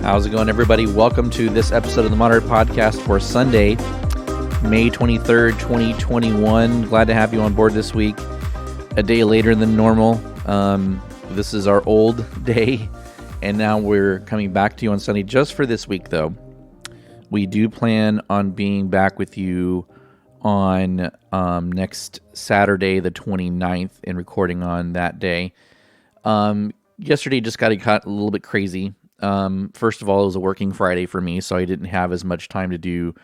How's it going, everybody? Welcome to this episode of the Moderate Podcast for Sunday, May 23rd, 2021. Glad to have you on board this week, a day later than normal. This is our old day, and now we're coming back to you on Sunday just for this week, though. We do plan on being back with you on next Saturday, the 29th, and recording on that day. Yesterday just got a little bit crazy. First of all, it was a working Friday for me, so I didn't have as much time to do,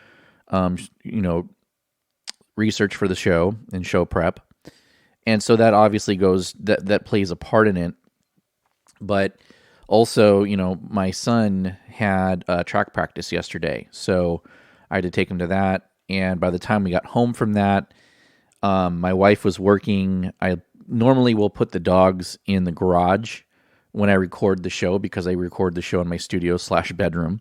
research for the show and show prep. And so that obviously that plays a part in it. But also, my son had track practice yesterday, so I had to take him to that. And by the time we got home from that, my wife was working. I normally will put the dogs in the garage when I record the show, because I record the show in my studio / bedroom.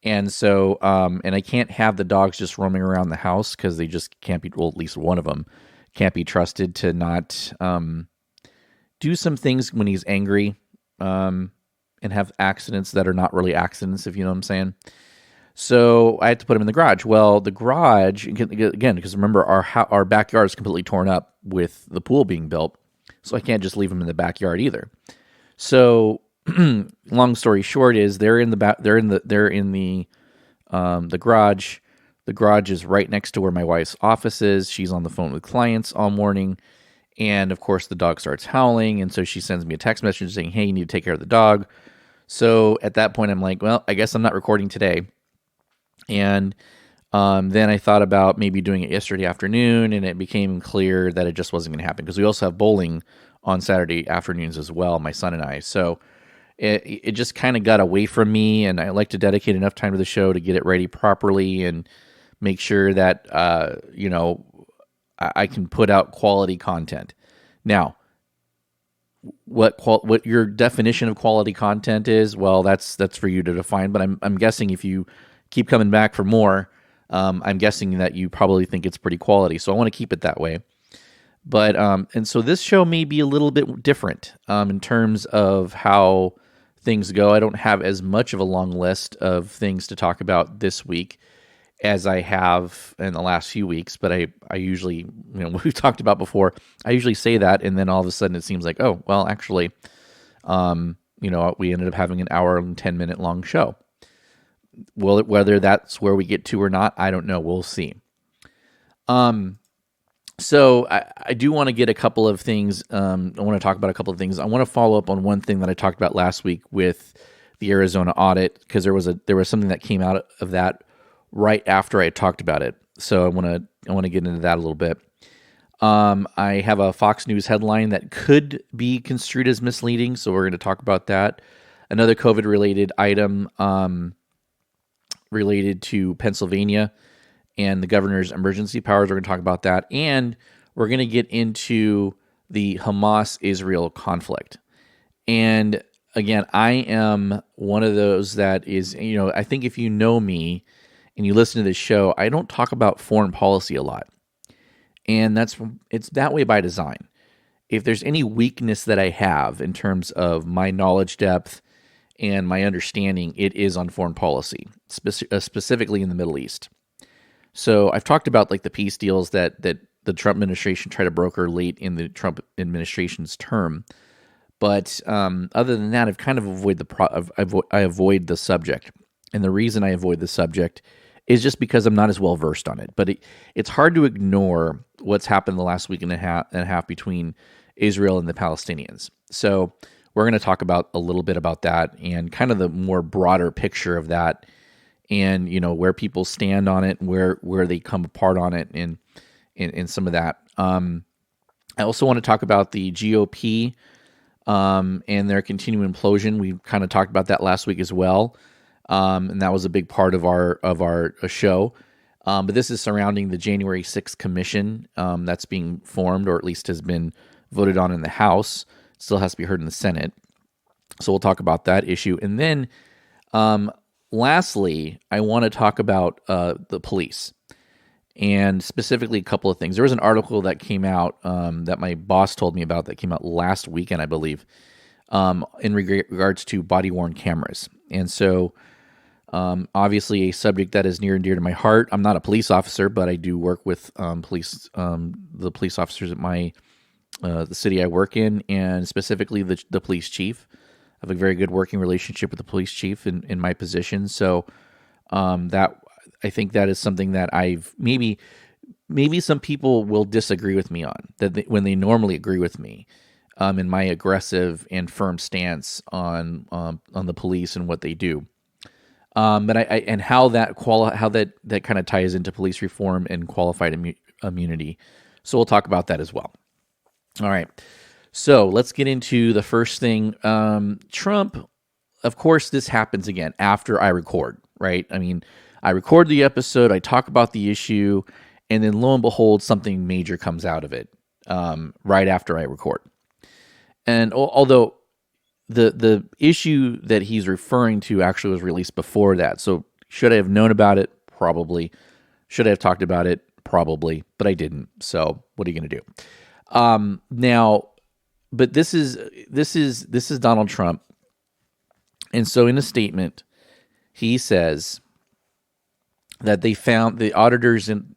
And so, and I can't have the dogs just roaming around the house because they just can't be, well, at least one of them can't be trusted to not do some things when he's angry and have accidents that are not really accidents, if you know what I'm saying. So I had to put him in the garage. Well, the garage, again, because remember, our backyard is completely torn up with the pool being built, so I can't just leave him in the backyard either. So, long story short is they're in the garage. The garage is right next to where my wife's office is. She's on the phone with clients all morning, and of course the dog starts howling, and so she sends me a text message saying, "Hey, you need to take care of the dog." So at that point, I'm like, "Well, I guess I'm not recording today." And then I thought about maybe doing it yesterday afternoon, and it became clear that it just wasn't going to happen because we also have bowling on Saturday afternoons as well, my son and I. So it just kind of got away from me, and I like to dedicate enough time to the show to get it ready properly and make sure that, I can put out quality content. Now, what your definition of quality content is, well, that's for you to define, but I'm guessing if you keep coming back for more, I'm guessing that you probably think it's pretty quality. So I want to keep it that way. But, and so this show may be a little bit different in terms of how things go. I don't have as much of a long list of things to talk about this week as I have in the last few weeks, but I usually, we've talked about before, I usually say that, and then all of a sudden it seems like, oh, well, actually, we ended up having an hour and 10-minute long show. Whether that's where we get to or not, I don't know. We'll see. So I do want to get a couple of things. I want to talk about a couple of things. I want to follow up on one thing that I talked about last week with the Arizona audit, because there was something that came out of that right after I talked about it. So I want to get into that a little bit. I have a Fox News headline that could be construed as misleading, so we're going to talk about that. Another COVID-related item related to Pennsylvania and the governor's emergency powers. We're going to talk about that. And we're going to get into the Hamas-Israel conflict. And again, I am one of those that is, I think if you know me and you listen to this show, I don't talk about foreign policy a lot. And it's that way by design. If there's any weakness that I have in terms of my knowledge depth and my understanding, it is on foreign policy, specifically in the Middle East. So I've talked about like the peace deals that the Trump administration tried to broker late in the Trump administration's term, but other than that, I've kind of I avoid the subject, and the reason I avoid the subject is just because I'm not as well versed on it. But it's hard to ignore what's happened the last week and a half between Israel and the Palestinians. So we're going to talk about a little bit about that and kind of the more broader picture of that. And, where people stand on it, where they come apart on it, and some of that. I also want to talk about the GOP and their continuing implosion. We kind of talked about that last week as well, and that was a big part of our show. But this is surrounding the January 6th commission that's being formed, or at least has been voted on in the House. It still has to be heard in the Senate. So we'll talk about that issue. And then lastly, I want to talk about the police, and specifically a couple of things. There was an article that came out that my boss told me about that came out last weekend, I believe, in regards to body-worn cameras. And so obviously a subject that is near and dear to my heart. I'm not a police officer, but I do work with the police officers at the city I work in, and specifically the police chief. I have a very good working relationship with the police chief in my position. So that I think that is something that I've maybe some people will disagree with me on when they normally agree with me in my aggressive and firm stance on the police and what they do. But and how that kind of ties into police reform and qualified immunity. So we'll talk about that as well. All right. So let's get into the first thing. Trump, of course, this happens again after I record, right? I mean, I record the episode, I talk about the issue, and then lo and behold, something major comes out of it right after I record. And although the issue that he's referring to actually was released before that, so should I have known about it? Probably. Should I have talked about it? Probably, but I didn't. So what are you going to do? Now, but this is Donald Trump, and so in a statement, he says that they found the auditors in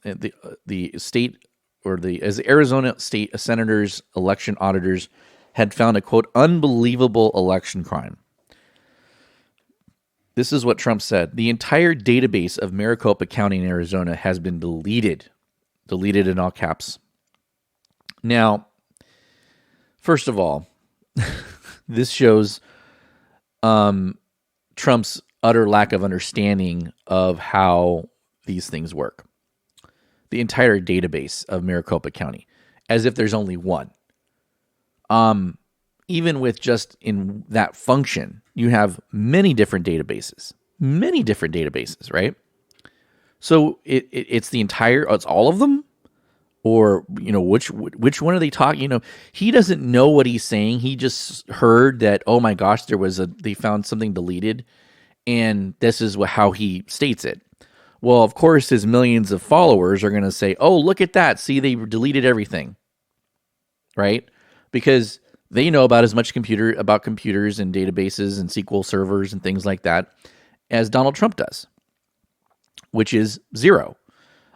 the state, or as the Arizona state senators, election auditors had found a, quote, unbelievable election crime. This is what Trump said. The entire database of Maricopa County in Arizona has been deleted in all caps. Now, first of all, this shows Trump's utter lack of understanding of how these things work. The entire database of Maricopa County, as if there's only one. Even with just in that function, you have many different databases, right? So it's the entire, it's all of them, or which one are they talking? He doesn't know what he's saying. He just heard that, oh my gosh, they found something deleted, and this is how he states it. Well, of course, his millions of followers are going to say, oh, look at that. See, they deleted everything, right? Because they know about as much about computers and databases and SQL servers and things like that as Donald Trump does, which is zero.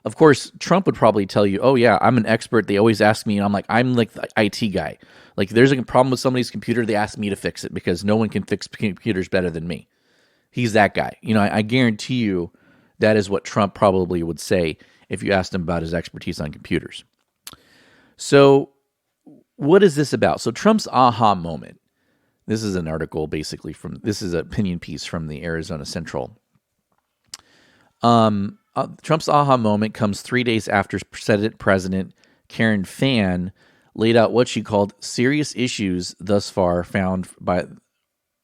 Of course, Trump would probably tell you, oh yeah, I'm an expert. They always ask me, and I'm like the IT guy. Like, there's a problem with somebody's computer, they ask me to fix it because no one can fix computers better than me. He's that guy. I guarantee you that is what Trump probably would say if you asked him about his expertise on computers. So what is this about? So Trump's aha moment. This is an article basically this is an opinion piece from the Arizona Central. Trump's aha moment comes 3 days after Senate President Karen Fann laid out what she called serious issues thus far found by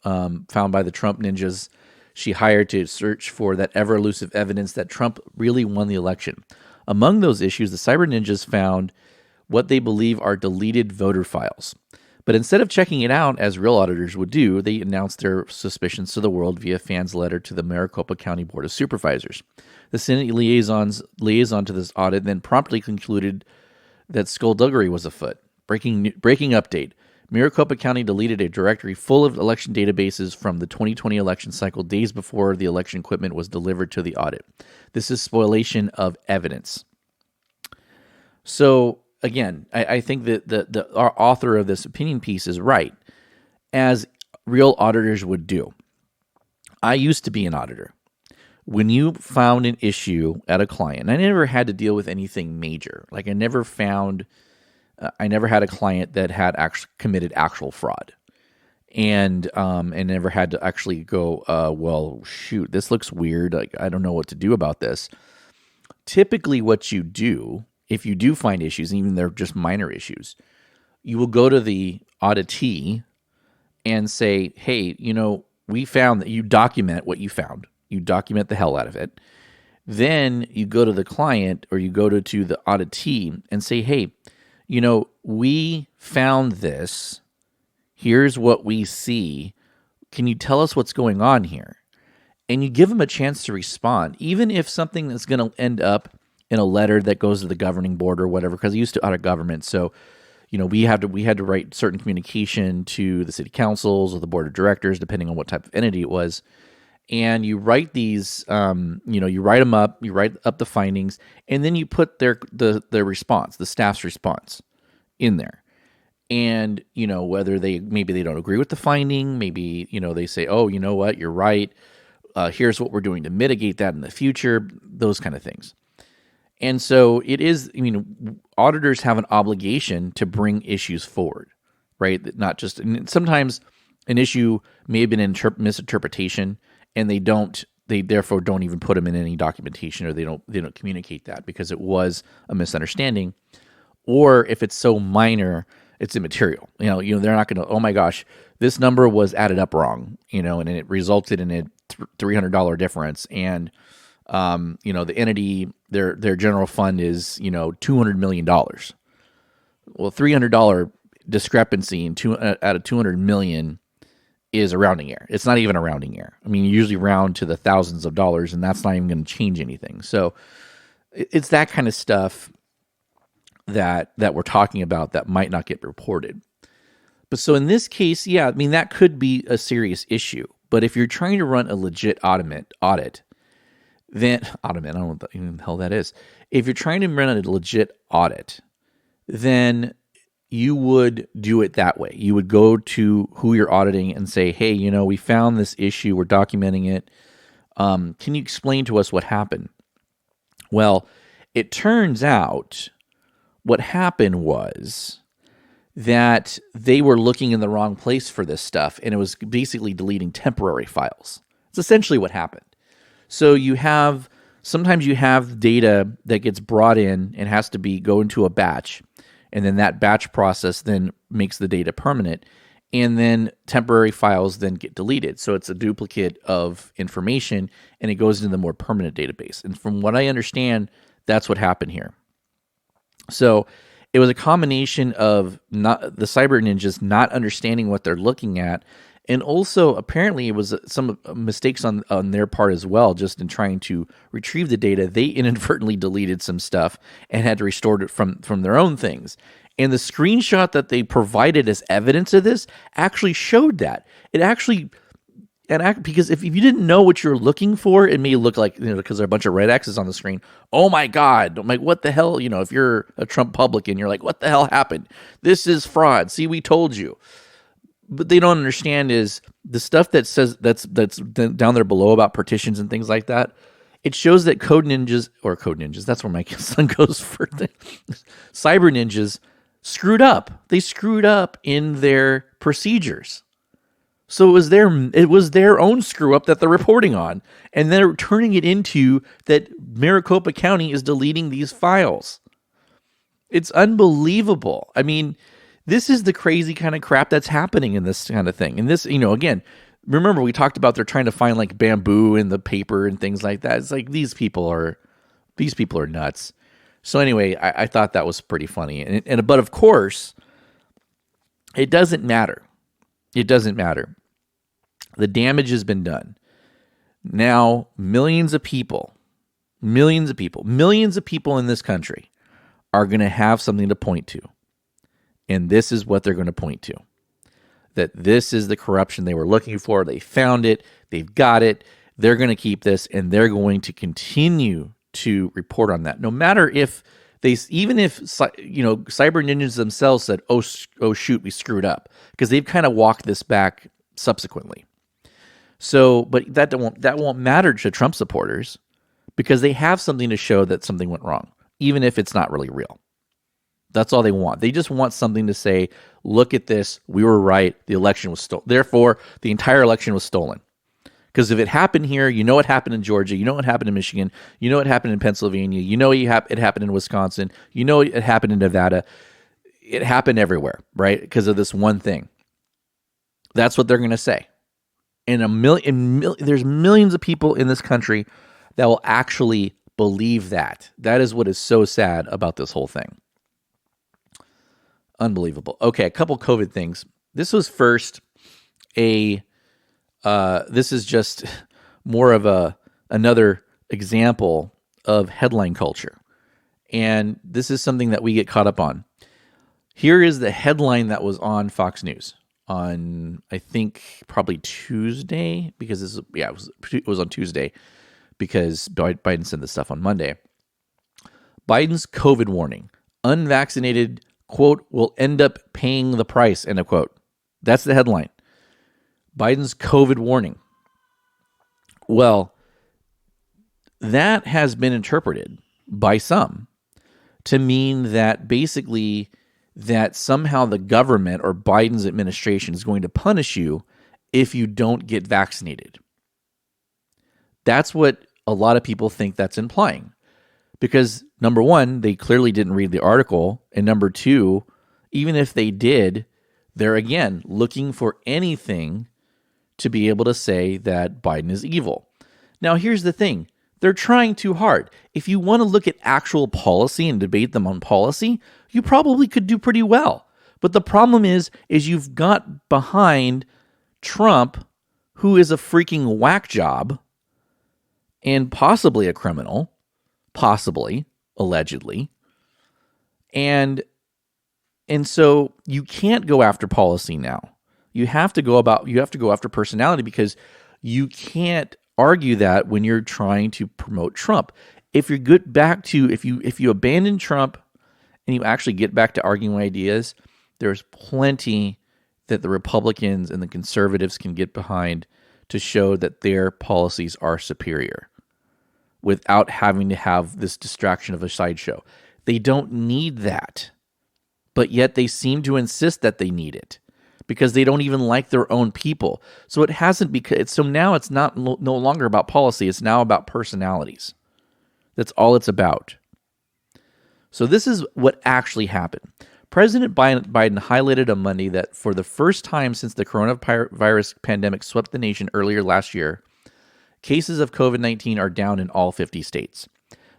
the Trump ninjas she hired to search for that ever-elusive evidence that Trump really won the election. Among those issues, the cyber ninjas found what they believe are deleted voter files. But instead of checking it out, as real auditors would do, they announced their suspicions to the world via Fann's letter to the Maricopa County Board of Supervisors. The Senate liaison to this audit then promptly concluded that skullduggery was afoot. Breaking update. Maricopa County deleted a directory full of election databases from the 2020 election cycle days before the election equipment was delivered to the audit. This is spoliation of evidence. So, again, I think that our author of this opinion piece is right, as real auditors would do. I used to be an auditor. When you found an issue at a client, I never had to deal with anything major. Like, I never had a client that had actually committed actual fraud, and never had to actually go, well, shoot, this looks weird. Like, I don't know what to do about this. Typically, what you do, if you do find issues, even they're just minor issues, you will go to the auditee and say, hey, we found that. You document what you found. You document the hell out of it. Then you go to the client, or you go to the auditee and say, hey, we found this. Here's what we see. Can you tell us what's going on here? And you give them a chance to respond, even if something that's going to end up in a letter that goes to the governing board or whatever, because I used to audit government. So, we had to write certain communication to the city councils or the board of directors, depending on what type of entity it was. And you write these, you write them up, you write up the findings, and then you put their response, the staff's response, in there. And whether maybe they don't agree with the finding, maybe they say, oh, you know what, you're right. Here's what we're doing to mitigate that in the future. Those kind of things. And so it is, auditors have an obligation to bring issues forward, right? Not just, and sometimes an issue may have been an misinterpretation, and they therefore don't even put them in any documentation, or they don't communicate that because it was a misunderstanding. Or if it's so minor, it's immaterial. They're not going to, oh my gosh, this number was added up wrong, and it resulted in a $300 difference. And the entity, their general fund is, $200 million. Well, $300 discrepancy out of 200 million is a rounding error. It's not even a rounding error. I mean, you usually round to the thousands of dollars, and that's not even going to change anything. So it's that kind of stuff that we're talking about that might not get reported. But so in this case, yeah, that could be a serious issue. But if you're trying to run a legit audit, then I don't know what the hell that is. If you're trying to run a legit audit, then you would do it that way. You would go to who you're auditing and say, hey, we found this issue. We're documenting it. Can you explain to us what happened? Well, it turns out what happened was that they were looking in the wrong place for this stuff, and it was basically deleting temporary files. It's essentially what happened. So sometimes you have data that gets brought in and has to go into a batch, and then that batch process then makes the data permanent, and then temporary files then get deleted. So it's a duplicate of information, and it goes into the more permanent database. And from what I understand, that's what happened here. So it was a combination of the cyber ninjas not understanding what they're looking at, and also apparently it was some mistakes on their part as well. Just in trying to retrieve the data, they inadvertently deleted some stuff and had to restore it from their own things. And the screenshot that they provided as evidence of this actually showed that. Because if you didn't know what you're looking for, it may look like, because there are a bunch of red X's on the screen. Oh my God. I'm like, what the hell? If you're a Trump publican, you're like, what the hell happened? This is fraud. See, we told you. But they don't understand is the stuff that says that's down there below about partitions and things like that. It shows that code ninjas, that's where my son goes for things. Cyber ninjas screwed up. They screwed up in their procedures. So it was their own screw up that they're reporting on, and they're turning it into that Maricopa County is deleting these files. It's unbelievable. This is the crazy kind of crap that's happening in this kind of thing. And this, again, remember we talked about they're trying to find like bamboo in the paper and things like that. It's like these people are nuts. So anyway, I thought that was pretty funny. But of course, it doesn't matter. It doesn't matter. The damage has been done. Now, millions of people in this country are going to have something to point to. And this is what they're going to point to. That this is the corruption they were looking for. They found it. They've got it. They're going to keep this, and they're going to continue to report on that. No matter if even if cyber ninjas themselves said, oh shoot, we screwed up, because they've kind of walked this back subsequently. So, but that won't matter to Trump supporters, because they have something to show that something went wrong, even if it's not really real. That's all they want. They just want something to say, look at this, we were right, the election was stolen. Therefore, the entire election was stolen. Because if it happened here, it happened in Georgia, it happened in Michigan, it happened in Pennsylvania, it happened in Wisconsin, it happened in Nevada. It happened everywhere, right? Because of this one thing. That's what they're going to say. And there's millions of people in this country that will actually believe that. That is what is so sad about this whole thing. Unbelievable. Okay, a couple COVID things. This was first this is just more of another example of headline culture. And this is something that we get caught up on. Here is the headline that was on Fox News on, I think, probably Tuesday, because it was on Tuesday, because Biden said this stuff on Monday. Biden's COVID warning: unvaccinated, quote, will end up paying the price, end of quote. That's the headline. Biden's COVID warning. Well, that has been interpreted by some to mean that basically that somehow the government or Biden's administration is going to punish you if you don't get vaccinated. That's what a lot of people think that's implying. Because number one, they clearly didn't read the article. And number two, even if they did, they're again looking for anything to be able to say that Biden is evil. Now, here's the thing. They're trying too hard. If you want to look at actual policy and debate them on policy, you probably could do pretty well. But the problem is you've got behind Trump, who is a freaking whack job and possibly a criminal, possibly, allegedly. And so you can't go after policy now. You have to go after personality, because you can't argue that when you're trying to promote Trump. If you get back to if you abandon Trump and you actually get back to arguing ideas, there's plenty that the Republicans and the conservatives can get behind to show that their policies are superior without having to have this distraction of a sideshow. They don't need that, but yet they seem to insist that they need it, because they don't even like their own people. So it hasn't so now it's not no longer about policy. It's now about personalities. That's all it's about. So this is what actually happened. President Biden highlighted on Monday that for the first time since the coronavirus pandemic swept the nation earlier last year, cases of COVID-19 are down in all 50 states.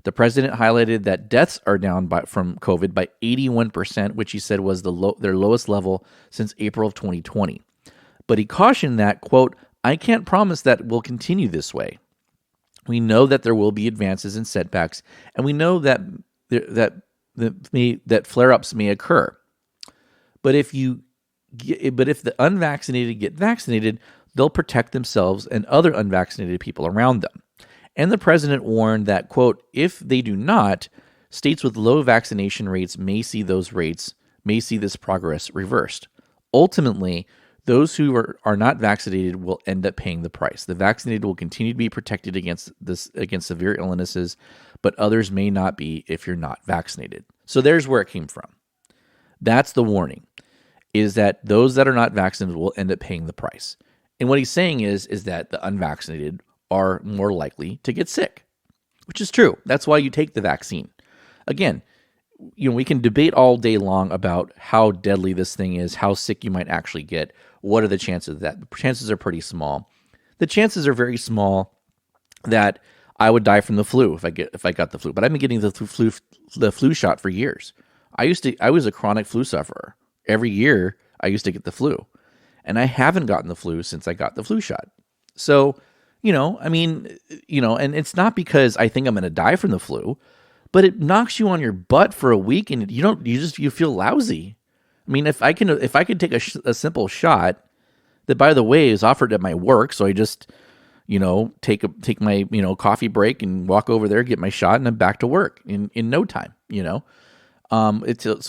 The president highlighted that deaths are down from COVID by 81%, which he said was their lowest level since April of 2020. But he cautioned that, quote, I can't promise that will continue this way. We know that there will be advances and setbacks, and we know that flare-ups may occur. But if the unvaccinated get vaccinated, they'll protect themselves and other unvaccinated people around them. And the president warned that, quote, if they do not, states with low vaccination rates may see this progress reversed. Ultimately, those who are not vaccinated will end up paying the price. The vaccinated will continue to be protected against severe illnesses, but others may not be if you're not vaccinated. So there's where it came from. That's the warning, is that those that are not vaccinated will end up paying the price. And what he's saying is that the unvaccinated are more likely to get sick, which is true. That's why you take the vaccine. Again, we can debate all day long about how deadly this thing is, how sick you might actually get. What are the chances of that? The chances are pretty small. The chances are very small that I would die from the flu if I got the flu. But I've been getting the flu shot for years. I was a chronic flu sufferer. Every year I used to get the flu, and I haven't gotten the flu since I got the flu shot. So, and it's not because I think I'm going to die from the flu, but it knocks you on your butt for a week, and you feel lousy. I mean, if I could take a simple shot that, by the way, is offered at my work, so I just, take my, coffee break and walk over there, get my shot, and I'm back to work in no time, so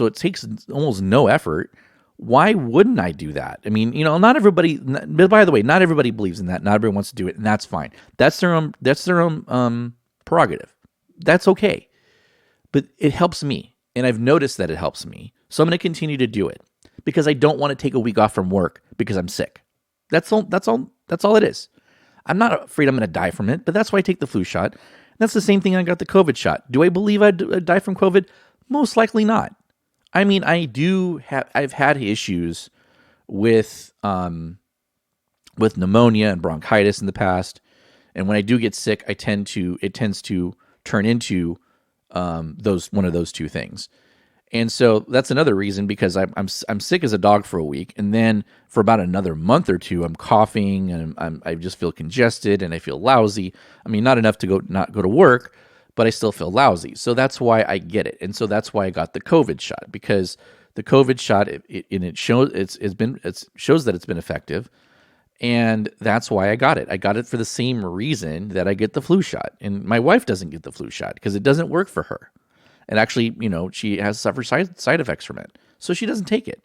it takes almost no effort. Why wouldn't I do that? I mean, not everybody, by the way, not everybody believes in that. Not everyone wants to do it, and that's fine. That's their own prerogative. That's okay. But it helps me, and I've noticed that it helps me. So I'm going to continue to do it because I don't want to take a week off from work because I'm sick. That's all it is. I'm not afraid I'm going to die from it, but that's why I take the flu shot. That's the same thing I got the COVID shot. Do I believe I'd die from COVID? Most likely not. I mean, I've had issues with pneumonia and bronchitis in the past. And when I do get sick, it tends to turn into one of those two things. And so that's another reason, because I'm sick as a dog for a week, and then for about another month or two, I'm coughing and I just feel congested and I feel lousy. I mean, not enough to not go to work, but I still feel lousy. So that's why I get it, and so that's why I got the COVID shot, because the COVID shot, it shows shows that it's been effective, and that's why I got it. I got it for the same reason that I get the flu shot, and my wife doesn't get the flu shot because it doesn't work for her, and actually, she has suffered side effects from it, so she doesn't take it.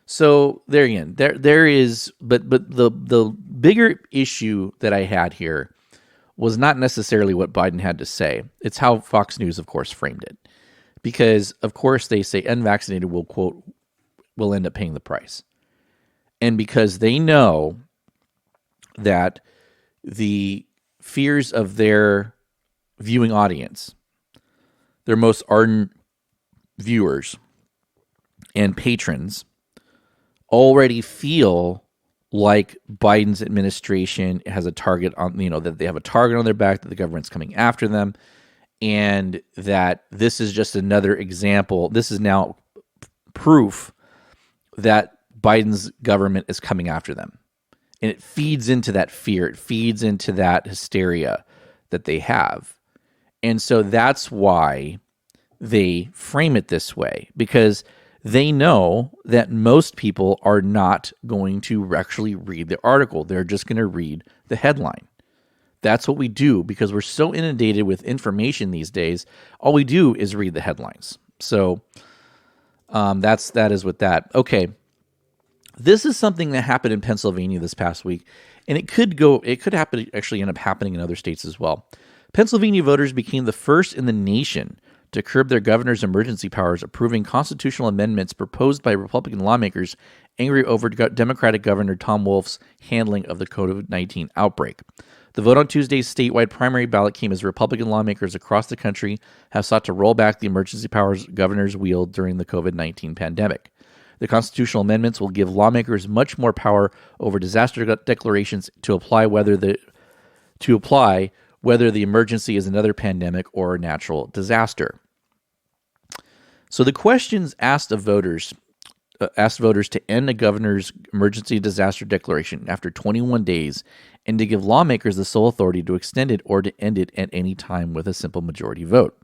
So there again, there is, but the bigger issue that I had here was not necessarily what Biden had to say. It's how Fox News, of course, framed it. Because, of course, they say unvaccinated will, quote, will end up paying the price. And because they know that the fears of their viewing audience, their most ardent viewers and patrons, already feel like Biden's administration has a target on, that they have a target on their back, that the government's coming after them, and that this is just another example. This is now proof that Biden's government is coming after them. And it feeds into that fear. It feeds into that hysteria that they have. And so that's why they frame it this way, because they know that most people are not going to actually read the article. They're just going to read the headline. That's what we do because we're so inundated with information these days. All we do is read the headlines. So that is with that. Okay, this is something that happened in Pennsylvania this past week, and it could happen, actually end up happening in other states as well. Pennsylvania voters became the first in the nation to curb their governor's emergency powers, approving constitutional amendments proposed by Republican lawmakers angry over Democratic Governor Tom Wolf's handling of the COVID-19 outbreak. The vote on Tuesday's statewide primary ballot came as Republican lawmakers across the country have sought to roll back the emergency powers governors wield during the COVID-19 pandemic. The constitutional amendments will give lawmakers much more power over disaster declarations to apply whether the emergency is another pandemic or a natural disaster. So the questions asked voters to end the governor's emergency disaster declaration after 21 days and to give lawmakers the sole authority to extend it or to end it at any time with a simple majority vote.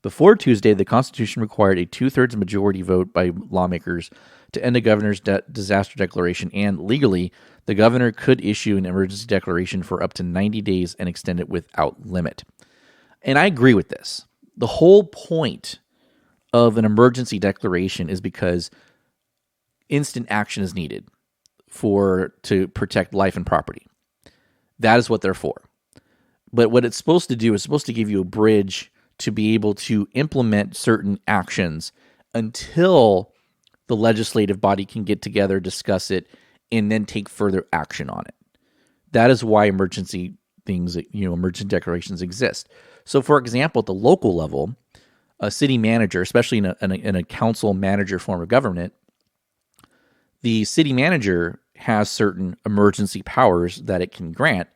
Before Tuesday, the Constitution required a two-thirds majority vote by lawmakers to end a governor's disaster declaration, and legally, the governor could issue an emergency declaration for up to 90 days and extend it without limit. And I agree with this. The whole point of an emergency declaration is because instant action is needed to protect life and property. That is what they're for. But what it's supposed to do is supposed to give you a bridge to be able to implement certain actions until the legislative body can get together, discuss it, and then take further action on it. That is why emergency declarations exist. So, for example, at the local level, a city manager, especially in a council manager form of government, the city manager has certain emergency powers that it can grant.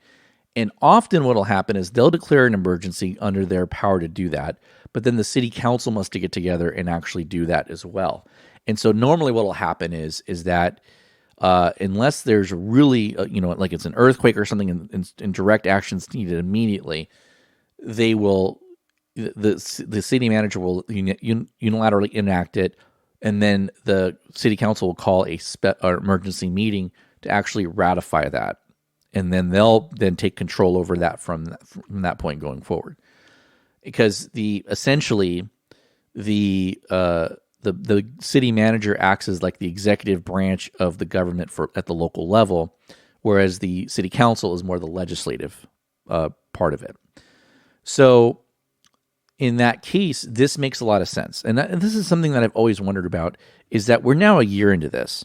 And often what will happen is they'll declare an emergency under their power to do that, but then the city council must get together and actually do that as well. And so normally what will happen is that unless there's really, like it's an earthquake or something and direct actions needed immediately, the city manager will unilaterally enact it, and then the city council will call a emergency meeting to actually ratify that. And then they'll take control over that from that point going forward, because essentially the city manager acts as like the executive branch of the government at the local level, whereas the city council is more the legislative part of it. So in that case, this makes a lot of sense, and this is something that I've always wondered about: is that we're now a year into this.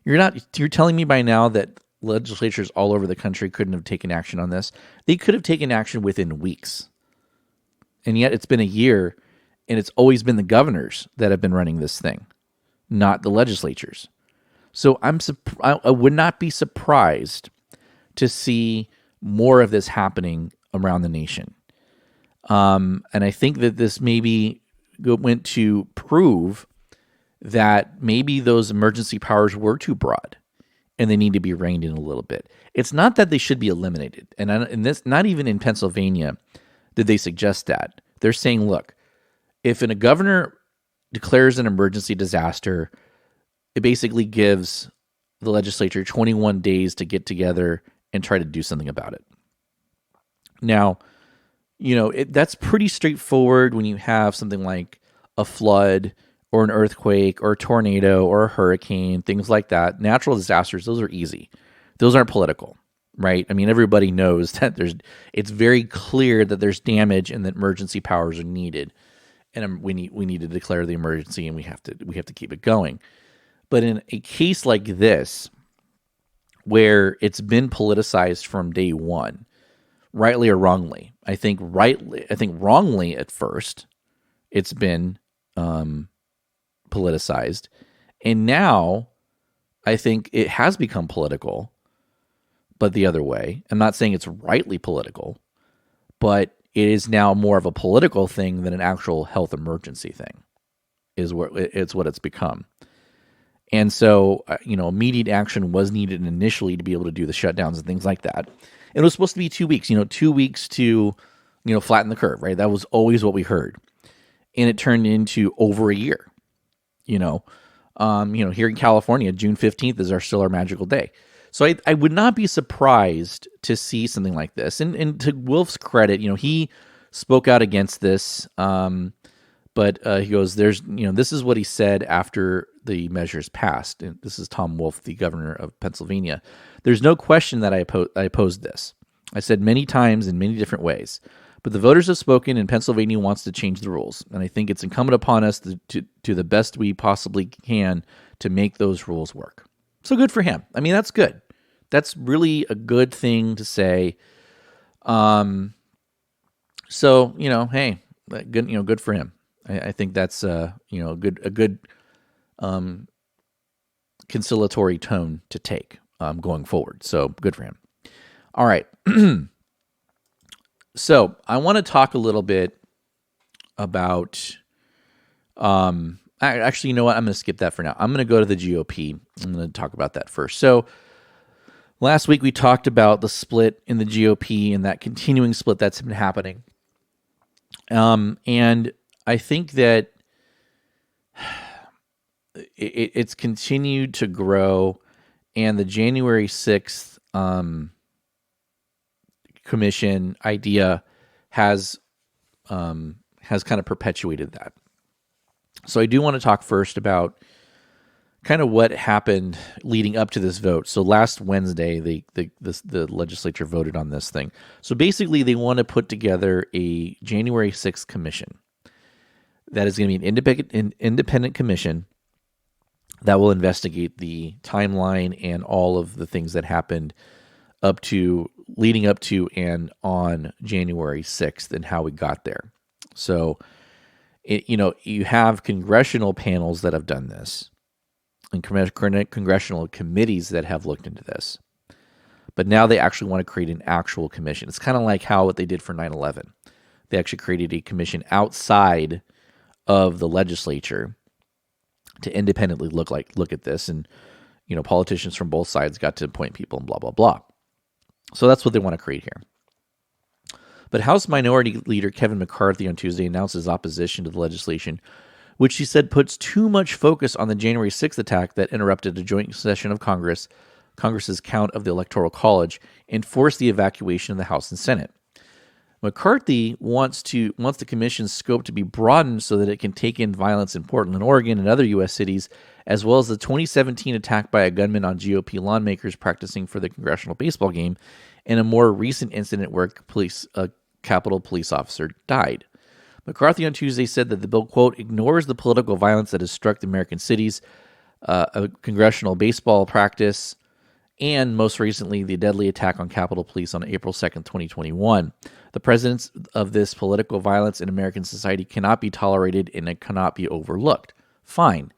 You're telling me by now that legislatures all over the country couldn't have taken action on this? They could have taken action within weeks. And yet it's been a year, and it's always been the governors that have been running this thing, not the legislatures. So I would not be surprised to see more of this happening around the nation. And I think that this maybe went to prove that maybe those emergency powers were too broad, and they need to be reined in a little bit. It's not that they should be eliminated. And this, not even in Pennsylvania did they suggest that. They're saying, look, if a governor declares an emergency disaster, it basically gives the legislature 21 days to get together and try to do something about it. Now, that's pretty straightforward when you have something like a flood or an earthquake or a tornado or a hurricane, things like that. Natural disasters, those are easy. Those aren't political, right? I mean, everybody knows that it's very clear that there's damage and that emergency powers are needed. And we need to declare the emergency, and we have to keep it going. But in a case like this, where it's been politicized from day one, rightly or wrongly, I think wrongly at first, it's been politicized, and now I think it has become political, but the other way. I'm not saying it's rightly political, but it is now more of a political thing than an actual health emergency thing, is what it's become. And so, immediate action was needed initially to be able to do the shutdowns and things like that. It was supposed to be 2 weeks, 2 weeks to, flatten the curve, right? That was always what we heard. And it turned into over a year, here in California, June 15th is still our magical day. So I would not be surprised to see something like this. And to Wolf's credit, he spoke out against this. But he goes, this is what he said after the measures passed. And this is Tom Wolf, the governor of Pennsylvania. There's no question that I opposed this. I said many times in many different ways. But the voters have spoken, and Pennsylvania wants to change the rules. And I think it's incumbent upon us to the best we possibly can to make those rules work. So good for him. I mean, that's good. That's really a good thing to say. Hey, good for him. I think that's a good conciliatory tone to take going forward. So good for him. All right. So I want to talk a little bit about. Actually, you know what? I'm going to skip that for now. I'm going to go to the GOP. I'm going to talk about that first. So last week we talked about the split in the GOP and that continuing split that's been happening. And I think that it's continued to grow, and the January 6th commission idea has kind of perpetuated that. So I do want to talk first about kind of what happened leading up to this vote. So last Wednesday, the legislature voted on this thing. So basically, they want to put together a January 6th commission. That is going to be an independent commission that will investigate the timeline and all of the things that happened leading up to and on January 6th and how we got there. So, you have congressional panels that have done this and congressional committees that have looked into this. But now they actually want to create an actual commission. It's kind of like what they did for 9/11. They actually created a commission outside of the legislature to independently look at this, and politicians from both sides got to appoint people and blah blah blah. So that's what they want to create here. But House Minority Leader Kevin McCarthy on Tuesday announced his opposition to the legislation, which he said puts too much focus on the January 6th attack that interrupted a joint session of Congress's count of the Electoral College, and forced the evacuation of the House and Senate. McCarthy wants the commission's scope to be broadened so that it can take in violence in Portland, Oregon, and other U.S. cities, as well as the 2017 attack by a gunman on GOP lawmakers practicing for the congressional baseball game, and a more recent incident where a Capitol police officer died. McCarthy on Tuesday said that the bill, quote, ignores the political violence that has struck the American cities, a congressional baseball practice, and most recently, the deadly attack on Capitol Police on April 2nd, 2021. The presence of this political violence in American society cannot be tolerated and it cannot be overlooked. Fine.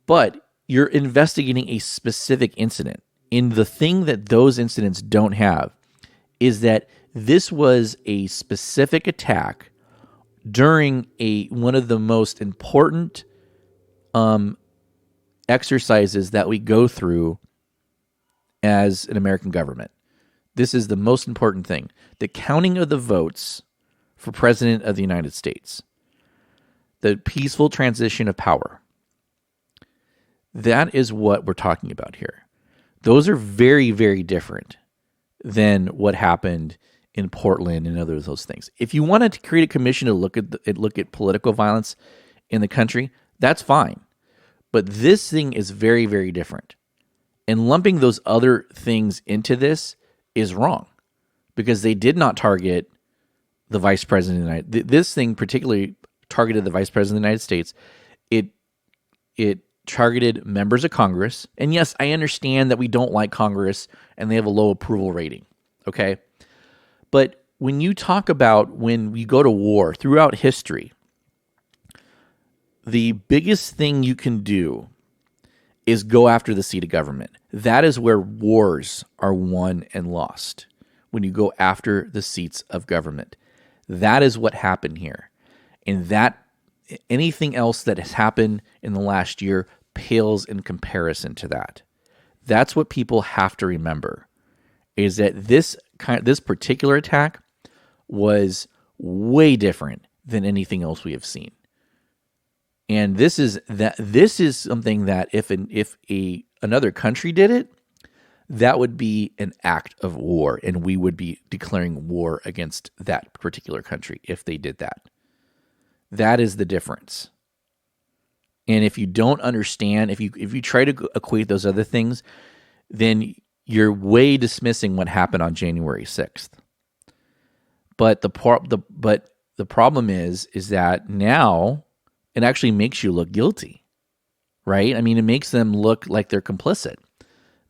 But you're investigating a specific incident. And the thing that those incidents don't have is that this was a specific attack during one of the most important exercises that we go through as an American government. This is the most important thing. The counting of the votes for President of the United States. the peaceful transition of power. That is what we're talking about here. Those are very, very different than what happened in Portland and other of those things. If you wanted to create a commission to look at political violence in the country, that's fine. But this thing is very, very different. And lumping those other things into this is wrong because they did not target the vice president of the United States. This thing particularly targeted the vice president of the United States. It targeted members of Congress. And yes, I understand that we don't like Congress and they have a low approval rating. Okay. But when you talk about when we go to war throughout history, the biggest thing you can do is go after the seat of government. That is where wars are won and lost, when you go after the seats of government. That is what happened here. And that anything else that has happened in the last year pales in comparison to that. That's what people have to remember, is that this particular attack was way different than anything else we have seen. And this is something that if another country did it, that would be an act of war, and we would be declaring war against that particular country if they did that. That is the difference. And if you don't understand, if you try to equate those other things, then you're way dismissing what happened on January 6th. But the problem is that now it actually makes you look guilty, right? I mean, it makes them look like they're complicit.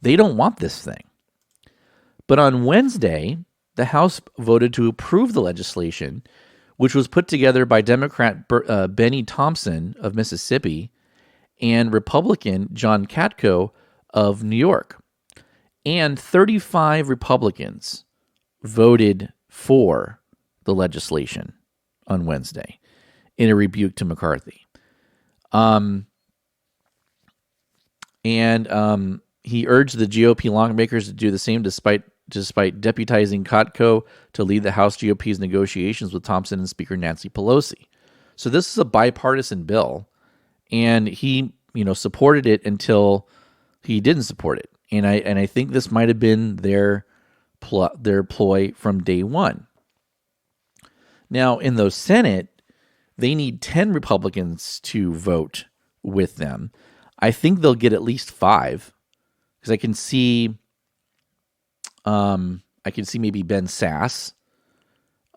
They don't want this thing. But on Wednesday, the House voted to approve the legislation, which was put together by Democrat Benny Thompson of Mississippi and Republican John Katko of New York. And 35 Republicans voted for the legislation on Wednesday in a rebuke to McCarthy. He urged the GOP lawmakers to do the same despite deputizing Katko to lead the House GOP's negotiations with Thompson and Speaker Nancy Pelosi. So this is a bipartisan bill, and he, supported it until he didn't support it. And I think this might have been their ploy from day one. Now, in the Senate, they need 10 Republicans to vote with them. I think they'll get at least 5, because I can see maybe Ben Sass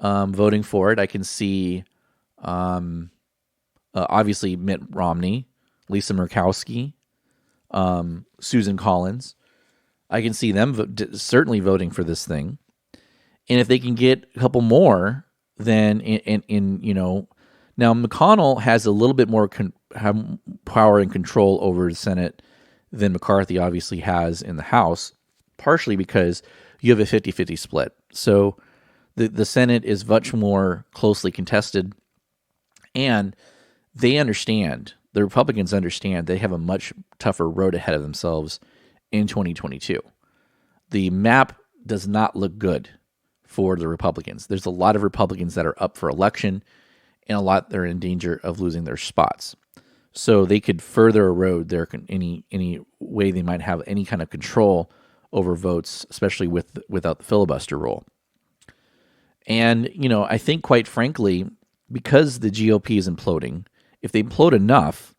voting for it. I can see obviously Mitt Romney, Lisa Murkowski, Susan Collins. I can see them certainly voting for this thing. And if they can get a couple more, then now McConnell has a little bit more power and control over the Senate than McCarthy obviously has in the House, partially because you have a 50-50 split. So the Senate is much more closely contested, and they understand, the Republicans understand, they have a much tougher road ahead of themselves in 2022. The map does not look good for the Republicans. There's a lot of Republicans that are up for election, and a lot that are in danger of losing their spots. So they could further erode any way they might have any kind of control over votes, especially without the filibuster rule. And, I think quite frankly, because the GOP is imploding, if they implode enough,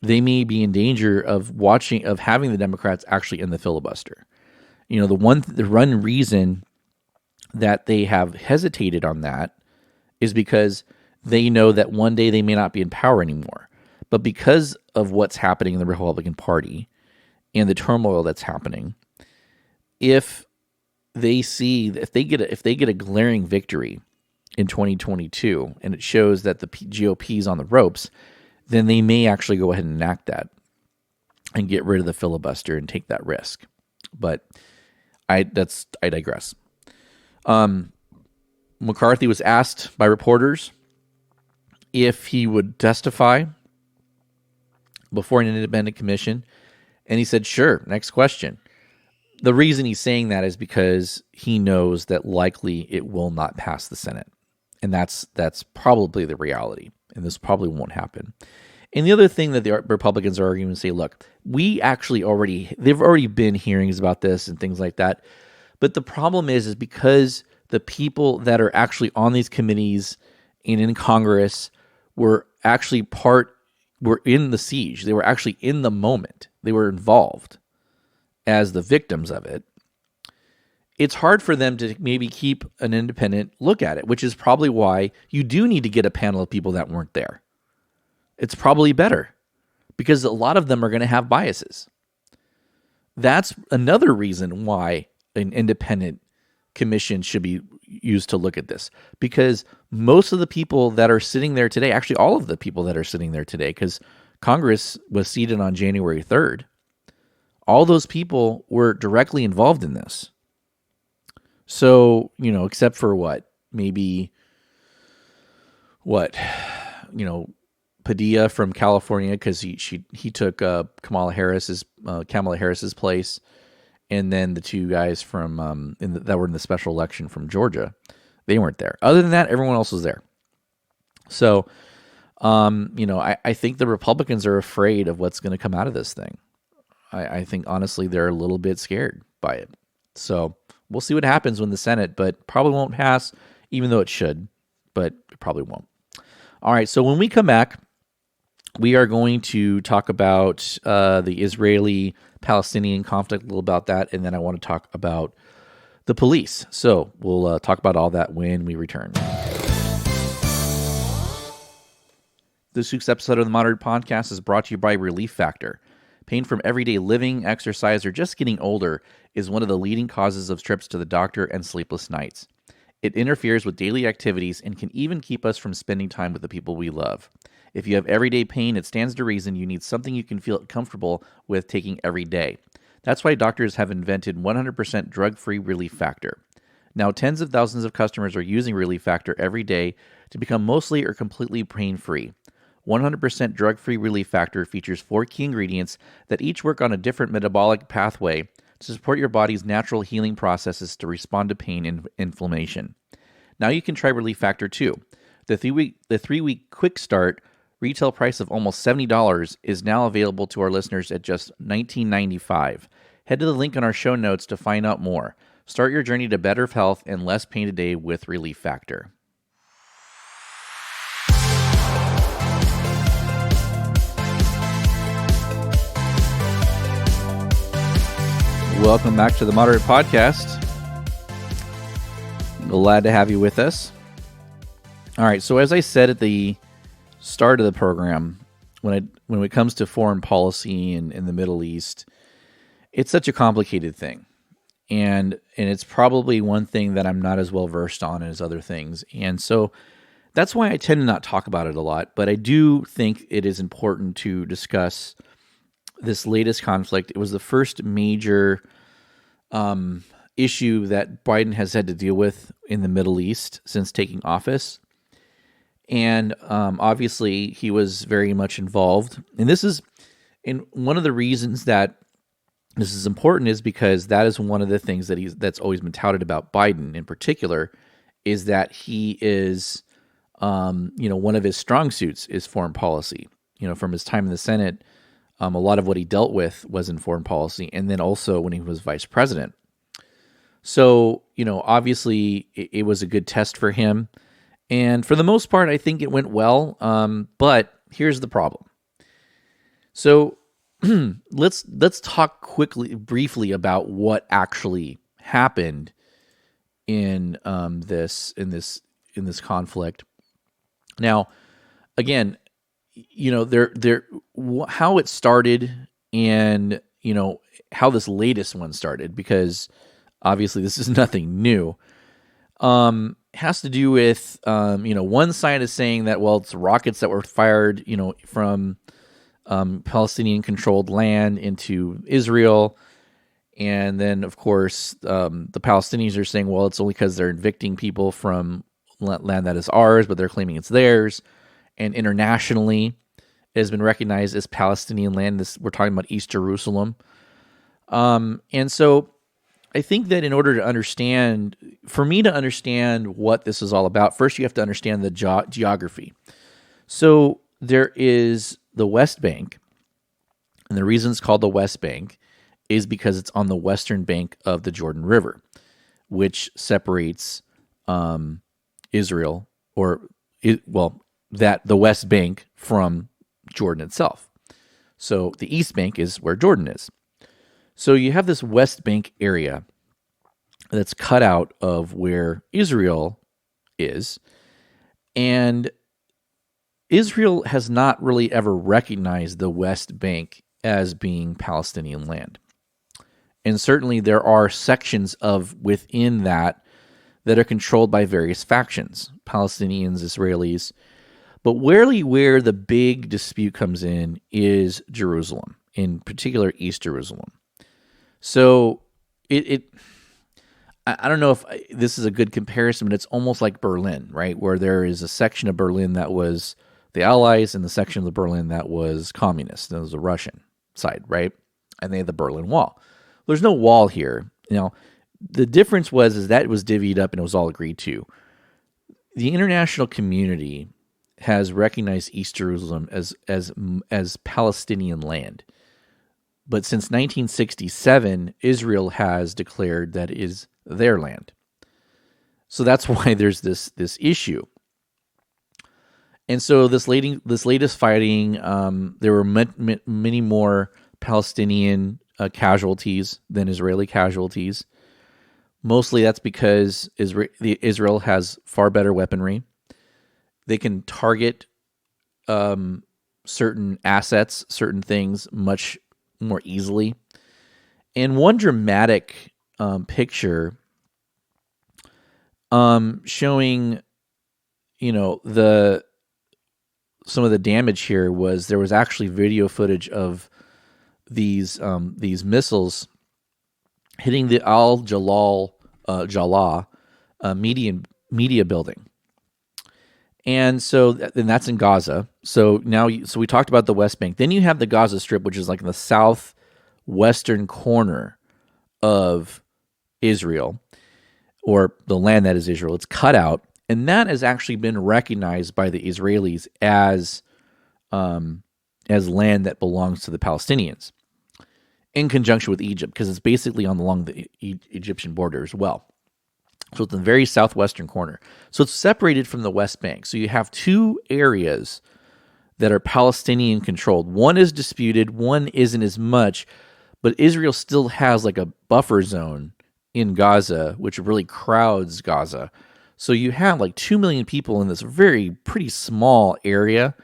they may be in danger of having the Democrats actually in the filibuster. The one reason that they have hesitated on that is because they know that one day they may not be in power anymore. But because of what's happening in the Republican Party and the turmoil that's happening, if they get a glaring victory in 2022 and it shows that the GOP is on the ropes, then they may actually go ahead and enact that and get rid of the filibuster and take that risk. But I digress. McCarthy was asked by reporters if he would testify before an independent commission, and he said, sure, next question. The reason he's saying that is because he knows that likely it will not pass the Senate. And that's probably the reality. And this probably won't happen. And the other thing that the Republicans are arguing and say, look, they've already been hearings about this and things like that. But the problem is because the people that are actually on these committees and in Congress were in the siege. They were actually in the moment. They were involved as the victims of it. It's hard for them to maybe keep an independent look at it, which is probably why you do need to get a panel of people that weren't there. It's probably better because a lot of them are going to have biases. That's another reason why an independent commission should be used to look at this, because most of the people that are sitting there today, actually all of the people that are sitting there today, because Congress was seated on January 3rd, all those people were directly involved in this. So, except for Padilla from California, because he took Kamala Harris's place, and then the two guys from that were in the special election from Georgia, they weren't there. Other than that, everyone else was there. So, I think the Republicans are afraid of what's going to come out of this thing. I think honestly they're a little bit scared by it. So we'll see what happens when the Senate, but probably won't pass, even though it should, but it probably won't. All right, so when we come back, we are going to talk about the Israeli-Palestinian conflict, a little about that, and then I want to talk about the police. So we'll talk about all that when we return. This week's episode of the Moderate Podcast is brought to you by Relief Factor. Pain from everyday living, exercise, or just getting older is one of the leading causes of trips to the doctor and sleepless nights. It interferes with daily activities and can even keep us from spending time with the people we love. If you have everyday pain, it stands to reason you need something you can feel comfortable with taking every day. That's why doctors have invented 100% drug-free Relief Factor. Now, tens of thousands of customers are using Relief Factor every day to become mostly or completely pain-free. 100% drug-free Relief Factor features 4 key ingredients that each work on a different metabolic pathway to support your body's natural healing processes to respond to pain and inflammation. Now you can try Relief Factor too. The 3-week quick start retail price of almost $70 is now available to our listeners at just $19.95. Head to the link on our show notes to find out more. Start your journey to better health and less pain today with Relief Factor. Welcome back to the Moderate Podcast. Glad to have you with us. All right, so as I said at the start of the program, when it comes to foreign policy in the Middle East, it's such a complicated thing. And it's probably one thing that I'm not as well versed on as other things. And so that's why I tend to not talk about it a lot. But I do think it is important to discuss this latest conflict. It was the first major issue that Biden has had to deal with in the Middle East since taking office. And obviously, he was very much involved. And one of the reasons that this is important is because that is one of the things that's always been touted about Biden in particular, is that he is, one of his strong suits is foreign policy. From his time in the Senate, a lot of what he dealt with was in foreign policy, and then also when he was vice president. So, obviously it was a good test for him. And for the most part, I think it went well. But here's the problem. So let's talk briefly about what actually happened in this conflict. Now, again, how it started and, how this latest one started, because obviously this is nothing new, has to do with, one side is saying that, well, it's rockets that were fired, from Palestinian controlled land into Israel. And then, of course, the Palestinians are saying, well, it's only because they're evicting people from land that is ours, but they're claiming it's theirs. And internationally, it has been recognized as Palestinian land. We're talking about East Jerusalem. And so I think that in order to understand, for me to understand what this is all about, first you have to understand the geography. So there is the West Bank, and the reason it's called the West Bank is because it's on the western bank of the Jordan River, which separates Israel, the West Bank from Jordan itself. So the East Bank is where Jordan is. So you have this West Bank area that's cut out of where Israel is, and Israel has not really ever recognized the West Bank as being Palestinian land. And certainly there are sections of within that are controlled by various factions, Palestinians, Israelis. But really where the big dispute comes in is Jerusalem, in particular East Jerusalem. So I don't know if this is a good comparison, but it's almost like Berlin, right? Where there is a section of Berlin that was the Allies and the section of the Berlin that was communist. That was the Russian side, right? And they had the Berlin Wall. There's no wall here. The difference is that it was divvied up and it was all agreed to. The international community has recognized East Jerusalem as Palestinian land. But since 1967, Israel has declared that it is their land. So that's why there's this issue. And so this latest fighting, there were many more Palestinian casualties than Israeli casualties. Mostly that's because Israel has far better weaponry. They can target certain assets, certain things much more easily. And one dramatic picture showing, some of the damage here was there was actually video footage of these missiles hitting the Jalah media building. And so that's in Gaza. So so we talked about the West Bank. Then you have the Gaza Strip, which is like in the southwestern corner of Israel, or the land that is Israel. It's cut out, and that has actually been recognized by the Israelis as land that belongs to the Palestinians, in conjunction with Egypt, because it's basically along the Egyptian border as well. So it's in the very southwestern corner. So it's separated from the West Bank. So you have two areas that are Palestinian controlled. One is disputed, one isn't as much, but Israel still has like a buffer zone in Gaza, which really crowds Gaza. So you have like 2 million people in this pretty small area.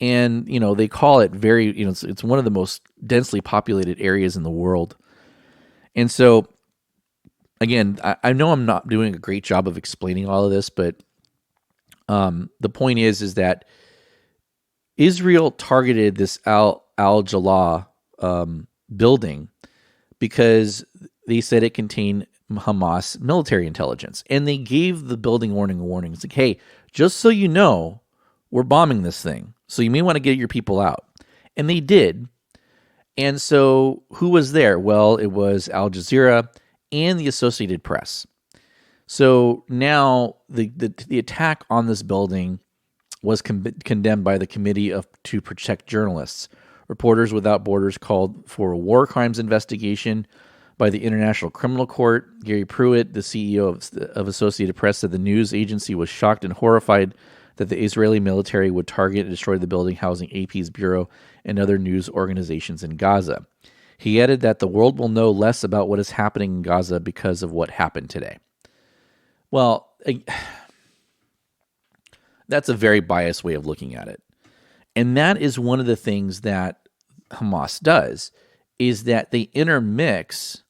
And, they call it it's one of the most densely populated areas in the world. And so, again, I know I'm not doing a great job of explaining all of this, but the point is that Israel targeted this Al-Jalah building because they said it contained Hamas military intelligence. And they gave the building a warning. It's like, hey, just so you know, we're bombing this thing. So you may want to get your people out. And they did. And so who was there? Well, it was Al Jazeera and the Associated Press. So now the attack on this building was condemned by the Committee to Protect Journalists. Reporters Without Borders called for a war crimes investigation by the International Criminal Court. Gary Pruitt, the CEO of Associated Press, said the news agency was shocked and horrified that the Israeli military would target and destroy the building housing AP's bureau and other news organizations in Gaza. He added that the world will know less about what is happening in Gaza because of what happened today. Well, that's a very biased way of looking at it. And that is one of the things that Hamas does, is that they intermix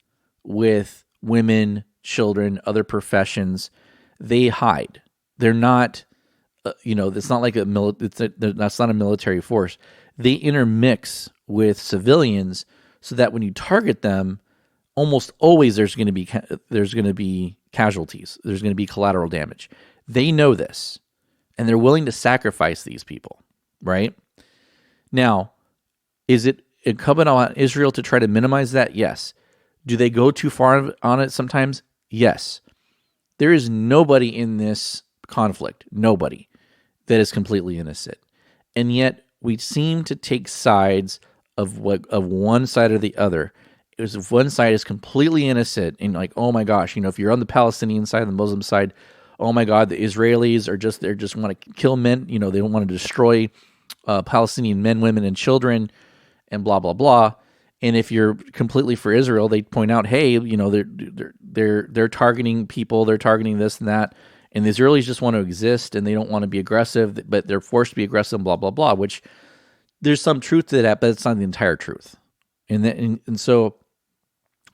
with women, children, other professions. They hide. They're not, it's not like that's not a military force. They intermix with civilians so that when you target them, almost always there's going to be casualties. There's going to be collateral damage. They know this, and they're willing to sacrifice these people, right? Now, is it incumbent on Israel to try to minimize that? Yes. Do they go too far on it sometimes? Yes. There is nobody in this conflict, nobody, that is completely innocent. And yet we seem to take sides of one side or the other. If one side is completely innocent and like, oh my gosh, if you're on the Palestinian side, the Muslim side, oh my God, the Israelis they just want to kill men. They don't want to destroy Palestinian men, women, and children, and blah blah blah. And if you're completely for Israel, they point out, hey, they're targeting people, they're targeting this and that, and the Israelis just want to exist and they don't want to be aggressive, but they're forced to be aggressive, blah blah blah. Which there's some truth to that, but it's not the entire truth. And so,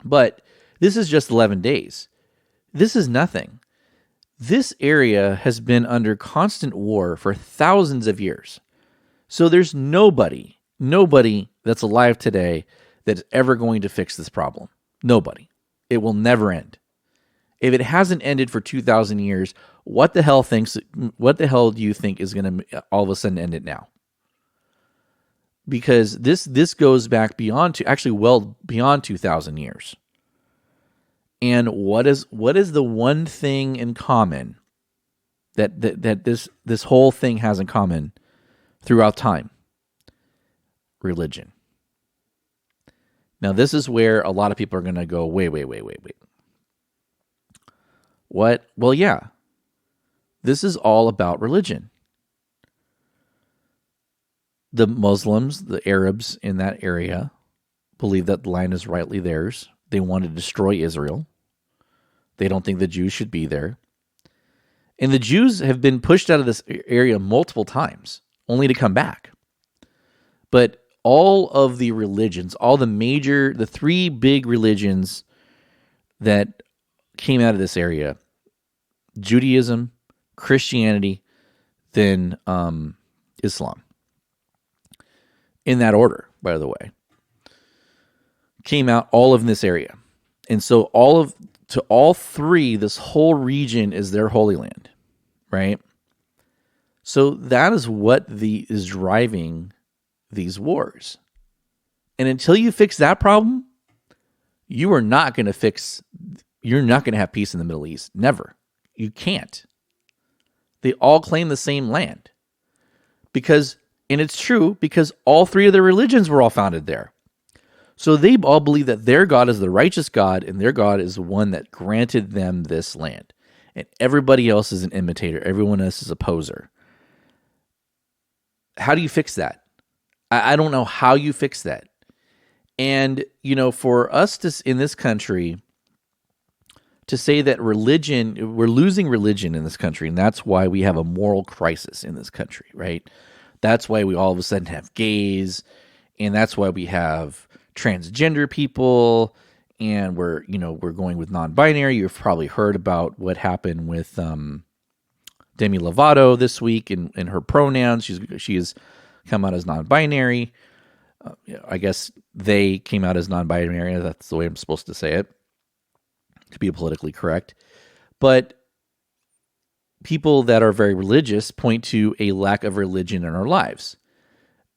but this is just 11 days. This is nothing. This area has been under constant war for thousands of years. So there's nobody that's alive today that's ever going to fix this problem. Nobody. It will never end. If it hasn't ended for 2,000 years, what the hell do you think is going to all of a sudden end it now? Because this goes back well beyond 2,000 years. And what is the one thing in common that this whole thing has in common throughout time? Religion. Now, this is where a lot of people are going to go, wait. What? Well, yeah. This is all about religion. The Muslims, the Arabs in that area, believe that the land is rightly theirs. They want to destroy Israel. They don't think the Jews should be there. And the Jews have been pushed out of this area multiple times, only to come back. But all of the religions, the three big religions that came out of this area, Judaism, Christianity, then Islam, in that order, by the way, came out all of this area. And so all three, this whole region is their holy land, right? So that is what is driving these wars. And until you fix that problem, you're not going to have peace in the Middle East. Never. You can't. They all claim the same land. And it's true, because all three of their religions were all founded there. So they all believe that their God is the righteous God, and their God is the one that granted them this land. And everybody else is an imitator. Everyone else is a poser. How do you fix that? I don't know how you fix that. And, for us in this country to say that we're losing religion in this country, and that's why we have a moral crisis in this country, right? That's why we all of a sudden have gays, and that's why we have transgender people, and we're going with non-binary. You've probably heard about what happened with Demi Lovato this week in her pronouns. She has come out as non-binary. I guess they came out as non-binary. That's the way I'm supposed to say it, to be politically correct. But people that are very religious point to a lack of religion in our lives.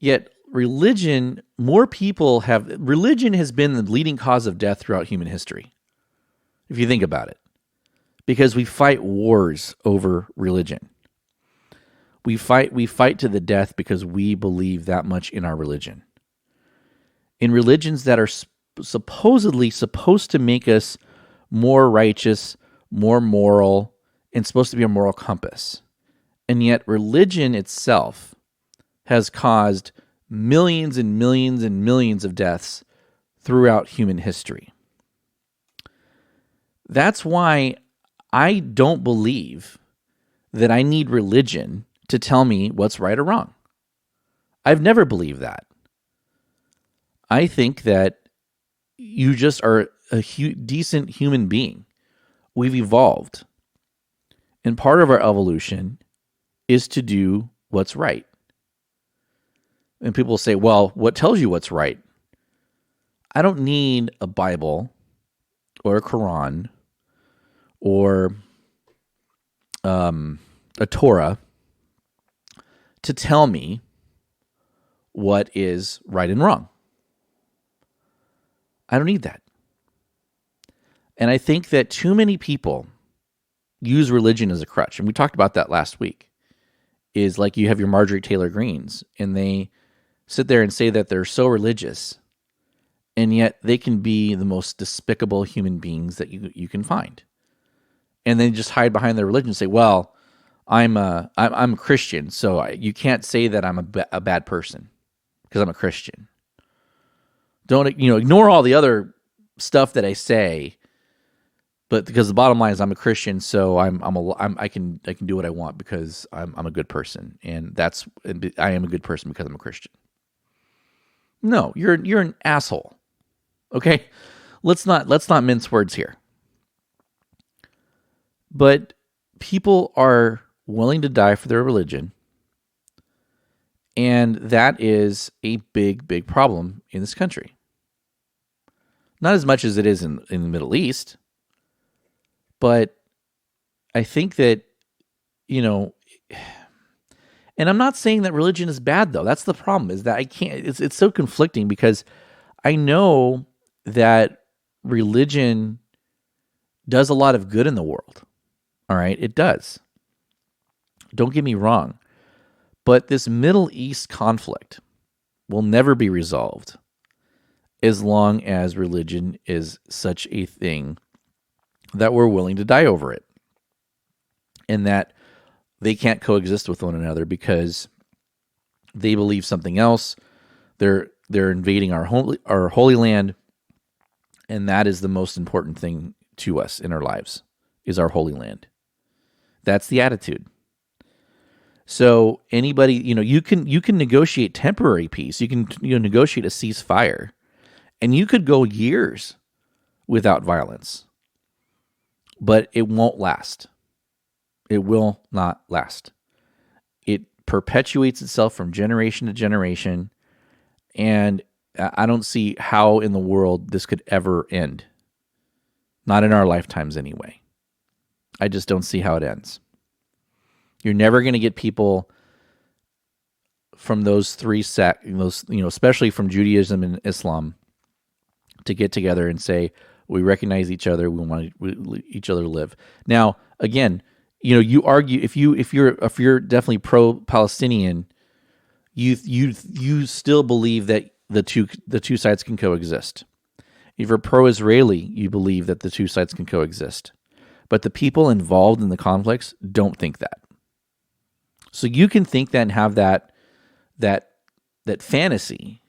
Yet religion has been the leading cause of death throughout human history, if you think about it. Because we fight wars over religion. We fight to the death because we believe that much in our religion. In religions that are supposedly supposed to make us more righteous, more moral, and supposed to be a moral compass. And yet religion itself has caused millions and millions and millions of deaths throughout human history. That's why I don't believe that I need religion to tell me what's right or wrong. I've never believed that. I think that you just are a decent human being. We've evolved. And part of our evolution is to do what's right. And people say, well, what tells you what's right? I don't need a Bible or a Quran or a Torah to tell me what is right and wrong. I don't need that. And I think that too many people use religion as a crutch. And we talked about that last week. Is like you have your Marjorie Taylor Greens, and they sit there and say that they're so religious, and yet they can be the most despicable human beings that you can find. And then just hide behind their religion and say, well, I'm a Christian, so you can't say that I'm a bad person because I'm a Christian. Don't ignore all the other stuff that I say, but because the bottom line is I'm a Christian, so I can do what I want because I'm a good person, and I am a good person because I'm a Christian. No, you're an asshole. Okay, let's not mince words here. But people are willing to die for their religion, and that is a big, big problem in this country. Not as much as it is in the Middle East, but I think that, and I'm not saying that religion is bad, though. That's the problem, is that it's so conflicting, because I know that religion does a lot of good in the world. All right, it does. Don't get me wrong. But this Middle East conflict will never be resolved as long as religion is such a thing that we're willing to die over it, and that they can't coexist with one another because they believe something else. They're invading our holy land, and that is the most important thing to us in our lives, is our holy land. That's the attitude. So anybody, you can negotiate temporary peace. You can negotiate a ceasefire, and you could go years without violence, but it won't last. It will not last. It perpetuates itself from generation to generation, and I don't see how in the world this could ever end. Not in our lifetimes anyway. I just don't see how it ends. You're never going to get people from those three sects, especially from Judaism and Islam, to get together and say, we recognize each other, we want each other to live. Now, again, you argue, if you're definitely pro-Palestinian, you still believe that the two sides can coexist. If you're pro-Israeli, you believe that the two sides can coexist. But the people involved in the conflicts don't think that. So you can think that and have that fantasy,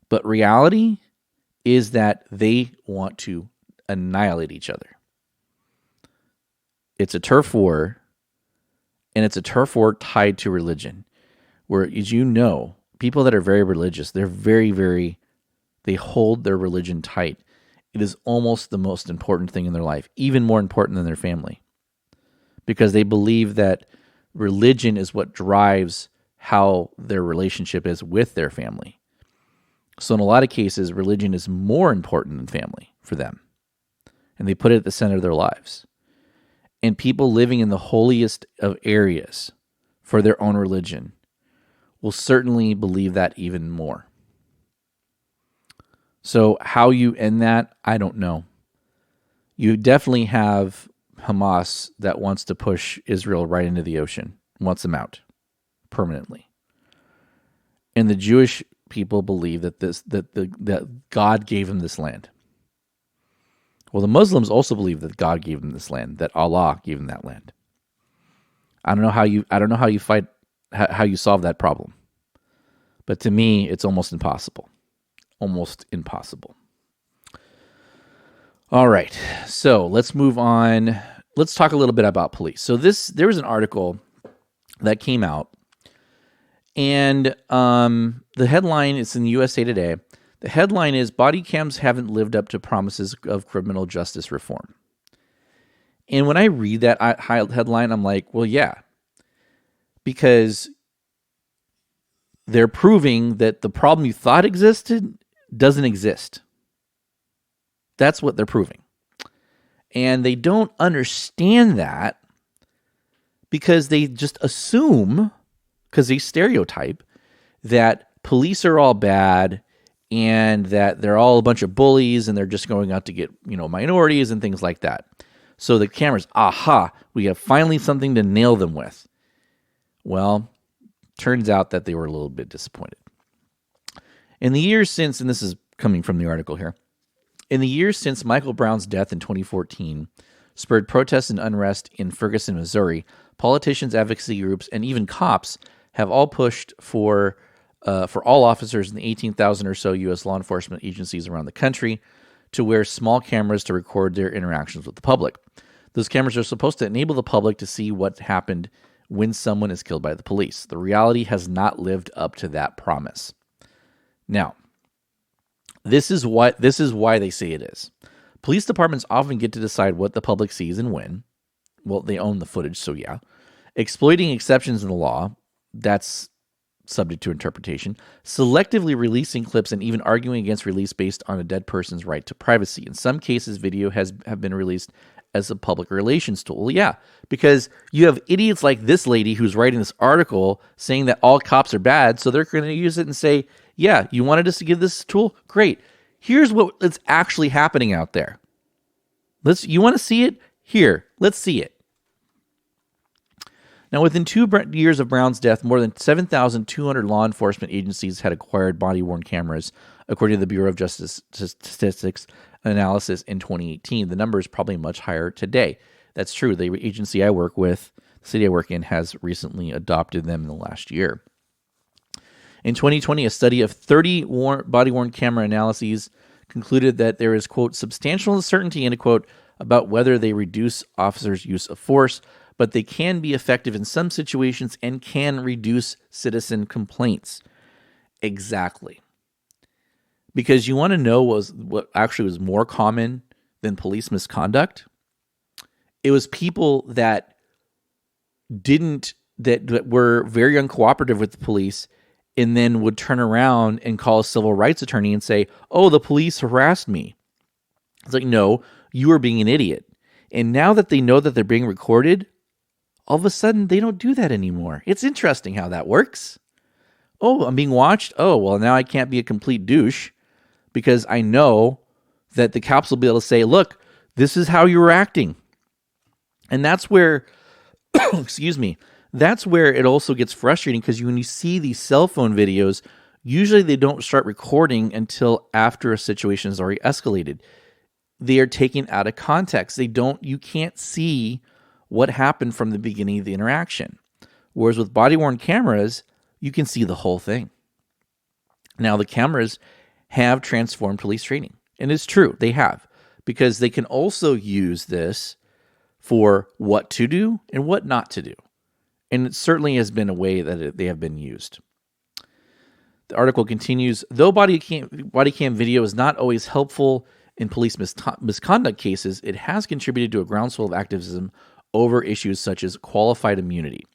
but reality is that they want to annihilate each other. It's a turf war, and it's a turf war tied to religion, where, as people that are very religious, they're very, very, they hold their religion tight. It is almost the most important thing in their life, even more important than their family, because they believe that religion is what drives how their relationship is with their family. So in a lot of cases, religion is more important than family for them, and they put it at the center of their lives. And people living in the holiest of areas for their own religion will certainly believe that even more. So how you end that, I don't know. You definitely have Hamas that wants to push Israel right into the ocean, wants them out permanently. And the Jewish people believe that that God gave them this land. Well, the Muslims also believe that God gave them this land, that Allah gave them that land. I don't know how you solve that problem. But to me, it's almost impossible. Almost impossible. All right. So let's move on. Let's talk a little bit about police. So there was an article that came out, and the headline is in the USA Today. The headline is, "Body cams haven't lived up to promises of criminal justice reform." And when I read that headline, I'm like, well, yeah. Because they're proving that the problem you thought existed doesn't exist. That's what they're proving. And they don't understand that because they just assume, because they stereotype, that police are all bad and that they're all a bunch of bullies and they're just going out to get, minorities and things like that. So the cameras, aha, we have finally something to nail them with. Well, turns out that they were a little bit disappointed. In the years since, and this is coming from the article here, in the years since Michael Brown's death in 2014 spurred protests and unrest in Ferguson, Missouri, politicians, advocacy groups, and even cops have all pushed for all officers in the 18,000 or so U.S. law enforcement agencies around the country to wear small cameras to record their interactions with the public. Those cameras are supposed to enable the public to see what happened when someone is killed by the police. The reality has not lived up to that promise. Now, this is why they say it is. Police departments often get to decide what the public sees and when. Well, they own the footage, so yeah. Exploiting exceptions in the law, that's subject to interpretation. Selectively releasing clips and even arguing against release based on a dead person's right to privacy. In some cases, video have been released as a public relations tool. Well, yeah, because you have idiots like this lady who's writing this article saying that all cops are bad, so they're going to use it and say, yeah, you wanted us to give this tool? Great. Here's what's actually happening out there. You want to see it? Here, let's see it. Now, within 2 years of Brown's death, more than 7,200 law enforcement agencies had acquired body-worn cameras, according to the Bureau of Justice Statistics analysis in 2018. The number is probably much higher today. That's true. The agency I work with, the city I work in, has recently adopted them in the last year. In 2020, a study of 30 body-worn camera analyses concluded that there is, quote, substantial uncertainty, end quote, about whether they reduce officers' use of force, but they can be effective in some situations and can reduce citizen complaints. Exactly. Because you want to know what actually was more common than police misconduct? It was people that were very uncooperative with the police and then would turn around and call a civil rights attorney and say, oh, the police harassed me. It's like, no, you are being an idiot. And now that they know that they're being recorded, all of a sudden they don't do that anymore. It's interesting how that works. Oh, I'm being watched? Oh, well, now I can't be a complete douche because I know that the cops will be able to say, look, this is how you were acting. And that's where, that's where it also gets frustrating, because when you see these cell phone videos, usually they don't start recording until after a situation has already escalated. They are taken out of context. You can't see what happened from the beginning of the interaction. Whereas with body-worn cameras, you can see the whole thing. Now, the cameras have transformed police training. And it's true, they have. Because they can also use this for what to do and what not to do. And it certainly has been a way that they have been used. The article continues, though body cam video is not always helpful in police misconduct cases, it has contributed to a groundswell of activism over issues such as qualified immunity.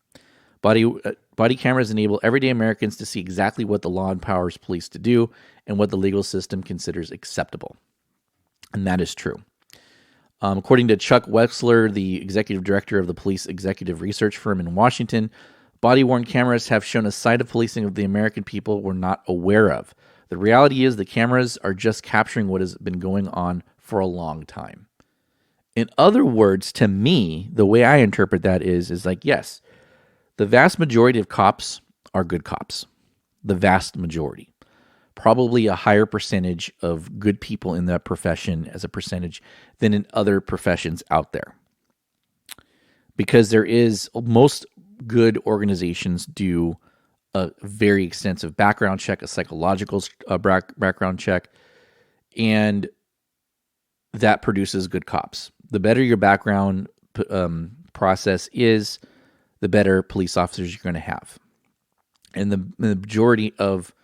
Body cameras enable everyday Americans to see exactly what the law empowers police to do and what the legal system considers acceptable. And that is true. According to Chuck Wexler, the executive director of the police executive research firm in Washington, body-worn cameras have shown a side of policing of the American people we're not aware of. The reality is the cameras are just capturing what has been going on for a long time. In other words, to me, the way I interpret that is like, yes, the vast majority of cops are good cops. The vast majority. Probably a higher percentage of good people in that profession as a percentage than in other professions out there. Because most good organizations do a very extensive background check, a psychological background check, and that produces good cops. The better your background process is, the better police officers you're going to have. And the majority of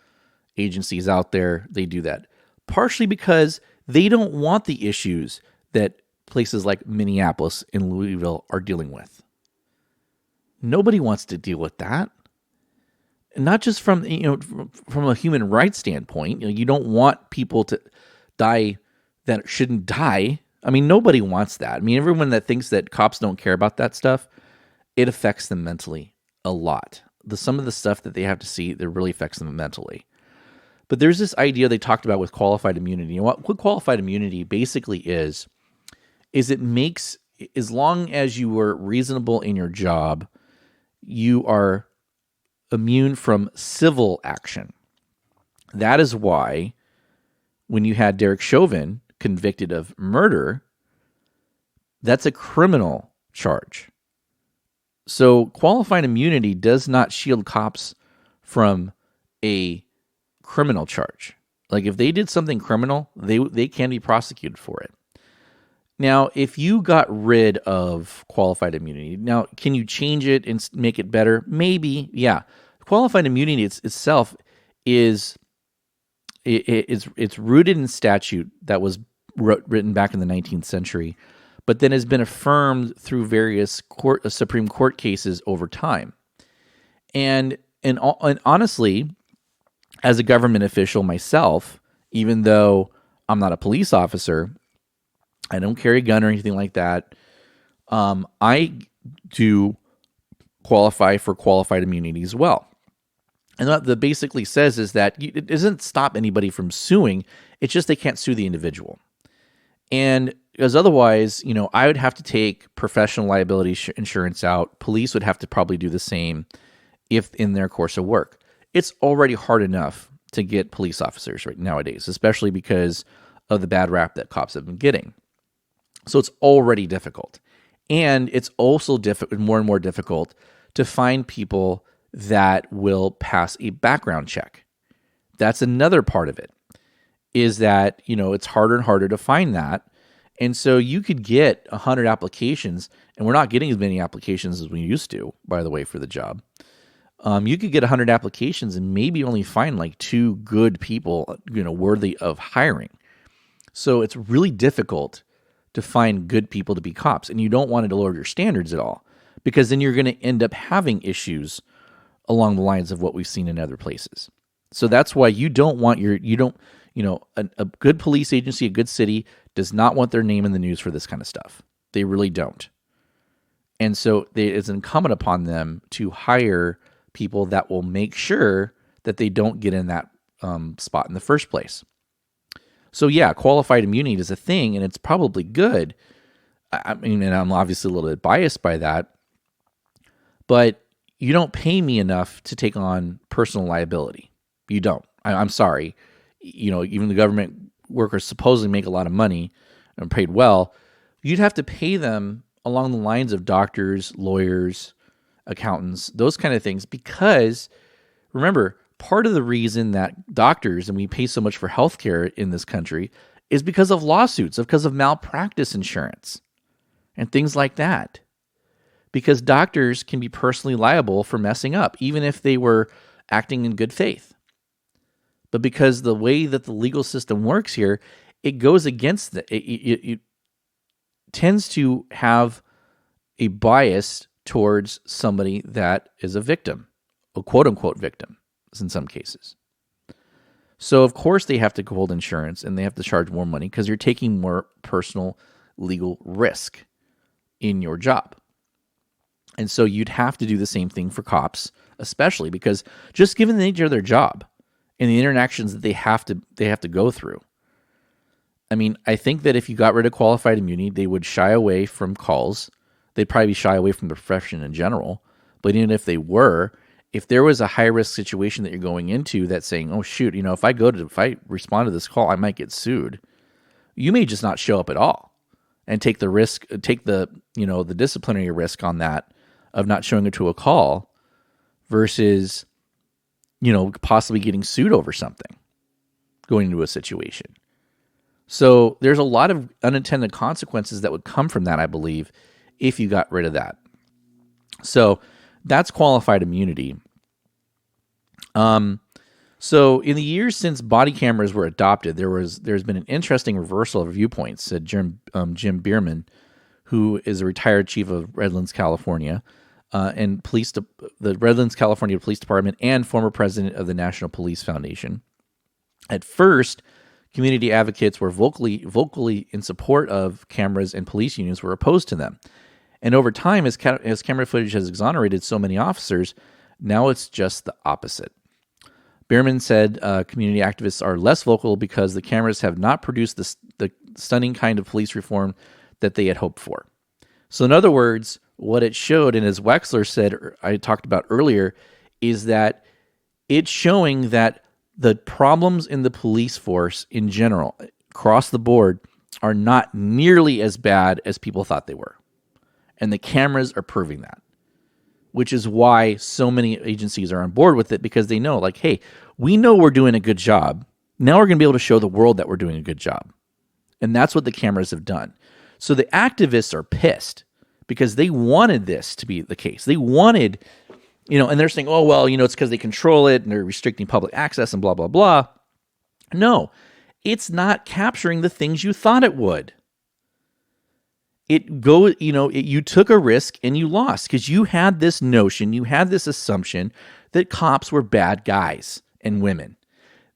agencies out there, they do that. Partially because they don't want the issues that places like Minneapolis and Louisville are dealing with. Nobody wants to deal with that. And not just from a human rights standpoint. You don't want people to die that shouldn't die. I mean, nobody wants that. I mean, everyone that thinks that cops don't care about that stuff, it affects them mentally a lot. Some of the stuff that they have to see, that really affects them mentally. But there's this idea they talked about with qualified immunity. And what qualified immunity basically is it makes, as long as you were reasonable in your job, you are immune from civil action. That is why when you had Derek Chauvin convicted of murder, that's a criminal charge. So qualified immunity does not shield cops from a criminal charge. Like if they did something criminal, they can be prosecuted for it. Now, if you got rid of qualified immunity, now can you change it and make it better? Maybe, yeah. Qualified immunity itself is it's rooted in statute that was written back in the 19th century, but then has been affirmed through various Supreme Court cases over time. And honestly, as a government official myself, even though I'm not a police officer, I don't carry a gun or anything like that, I do qualify for qualified immunity as well. And what that basically says is that it doesn't stop anybody from suing. It's just they can't sue the individual. And because otherwise, I would have to take professional liability insurance out. Police would have to probably do the same if in their course of work. It's already hard enough to get police officers right nowadays, especially because of the bad rap that cops have been getting. So it's already difficult. And it's also more and more difficult to find people that will pass a background check. That's another part of it, is that, it's harder and harder to find that. And so you could get 100 applications, and we're not getting as many applications as we used to, by the way, for the job. You could get 100 applications and maybe only find like 2 good people, worthy of hiring. So it's really difficult to find good people to be cops, and you don't want to lower your standards at all, because then you're going to end up having issues along the lines of what we've seen in other places. So that's why you don't want a good police agency, a good city does not want their name in the news for this kind of stuff. They really don't. And so it's incumbent upon them to hire people that will make sure that they don't get in that spot in the first place. So yeah, qualified immunity is a thing, and it's probably good. I mean, and I'm obviously a little bit biased by that, but you don't pay me enough to take on personal liability. You don't. I'm sorry. Even the government workers supposedly make a lot of money and paid well. You'd have to pay them along the lines of doctors, lawyers, accountants, those kind of things, because remember, part of the reason that doctors, and we pay so much for healthcare in this country, is because of lawsuits, because of malpractice insurance and things like that. Because doctors can be personally liable for messing up, even if they were acting in good faith. But because the way that the legal system works here, it goes against it tends to have a bias towards somebody that is a victim, a quote-unquote victim in some cases. So, of course, they have to hold insurance and they have to charge more money because you're taking more personal legal risk in your job. And so you'd have to do the same thing for cops, especially because just given the nature of their job and the interactions that they have to go through. I mean, I think that if you got rid of qualified immunity, they would shy away from calls. They'd probably shy away from the profession in general. But even if they were, if there was a high-risk situation that you're going into that's saying, oh, shoot, if I respond to this call, I might get sued, you may just not show up at all and take the risk, the disciplinary risk on that of not showing up to a call versus, possibly getting sued over something, going into a situation. So there's a lot of unintended consequences that would come from that, I believe, if you got rid of that. So that's qualified immunity. So in the years since body cameras were adopted, there's been an interesting reversal of viewpoints, said Jim Bierman, who is a retired chief of Redlands, California, and the Redlands, California Police Department, and former president of the National Police Foundation. At first, community advocates were vocally in support of cameras, and police unions were opposed to them. And over time, as camera footage has exonerated so many officers, now it's just the opposite. Behrman said community activists are less vocal because the cameras have not produced the stunning kind of police reform that they had hoped for. So in other words, what it showed, and as Wexler said, I talked about earlier, is that it's showing that the problems in the police force in general, across the board, are not nearly as bad as people thought they were. And the cameras are proving that, which is why so many agencies are on board with it, because they know, like, hey, we know we're doing a good job. Now we're going to be able to show the world that we're doing a good job. And that's what the cameras have done. So the activists are pissed because they wanted this to be the case. They wanted, and they're saying, oh, well, it's because they control it and they're restricting public access and blah, blah, blah. No, it's not capturing the things you thought it would. You took a risk and you lost because you had this notion, you had this assumption that cops were bad guys and women,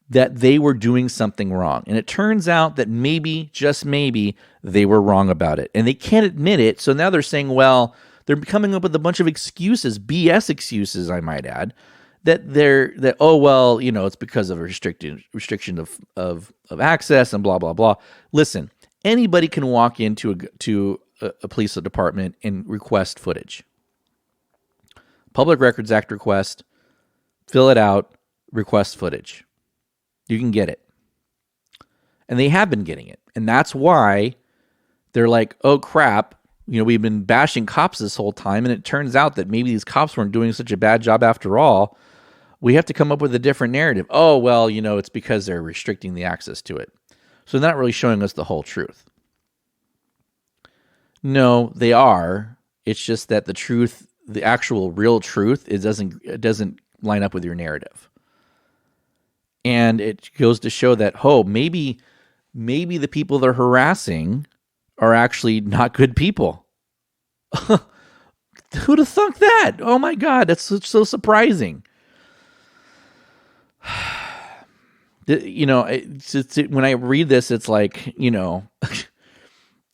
that they were doing something wrong. And it turns out that maybe, just maybe, they were wrong about it. And they can't admit it. So now they're saying, well, they're coming up with a bunch of excuses, BS excuses, I might add, it's because of a restriction of access and blah, blah, blah. Listen, anybody can walk into a police department and request footage. Public Records Act request, fill it out, request footage. You can get it. And they have been getting it. And that's why they're like, oh crap, we've been bashing cops this whole time, and it turns out that maybe these cops weren't doing such a bad job after all. We have to come up with a different narrative. Oh, well, it's because they're restricting the access to it. So they're not really showing us the whole truth. No, they are. It's just that the truth, the actual real truth, it doesn't line up with your narrative. And it goes to show that, maybe the people they're harassing are actually not good people. Who'd have thunk that? Oh my God, that's so surprising. When I read this, it's like,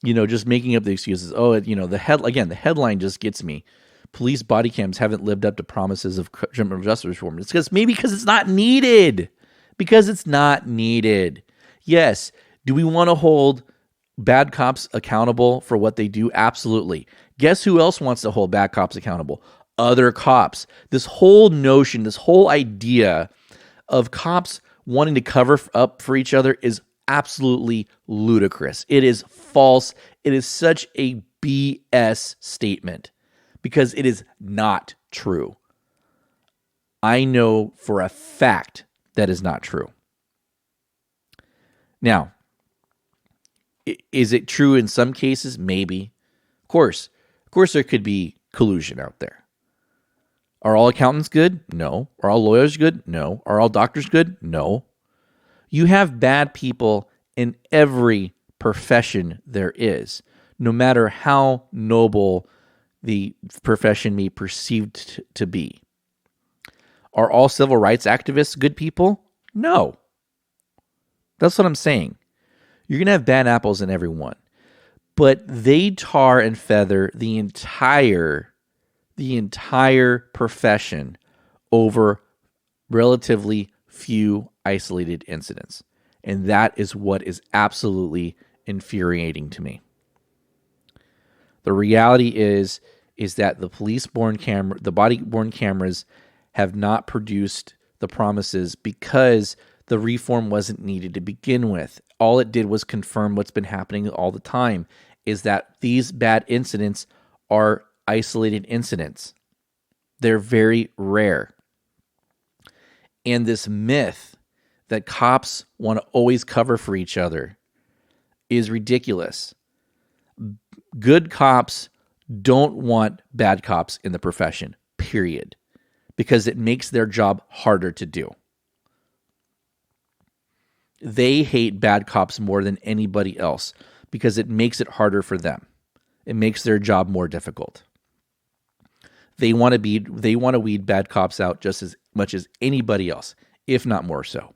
just making up the excuses. Oh, the headline just gets me. Police body cams haven't lived up to promises of criminal justice reform. It's because it's not needed. Because it's not needed. Yes. Do we want to hold bad cops accountable for what they do? Absolutely. Guess who else wants to hold bad cops accountable? Other cops. This whole notion, this whole idea of cops wanting to cover up for each other is absolutely ludicrous. It is false. It is such a BS statement because it is not true. I know for a fact that is not true. Now, is it true in some cases? Maybe. Of course, there could be collusion out there. Are all accountants good? No. Are all lawyers good? No. Are all doctors good? No. You have bad people in every profession there is, no matter how noble the profession may be perceived to be. Are all civil rights activists good people? No. That's what I'm saying. You're going to have bad apples in every one. But they tar and feather the entire profession over relatively few isolated incidents. And that is what is absolutely infuriating to me. The reality is that the the body-worn cameras have not produced the promises because the reform wasn't needed to begin with. All it did was confirm what's been happening all the time, is that these bad incidents are isolated incidents. They're very rare. And this myth that cops want to always cover for each other is ridiculous. Good cops don't want bad cops in the profession, period, because it makes their job harder to do. They hate bad cops more than anybody else because it makes it harder for them. It makes their job more difficult. They want to weed bad cops out just as much as anybody else, if not more so.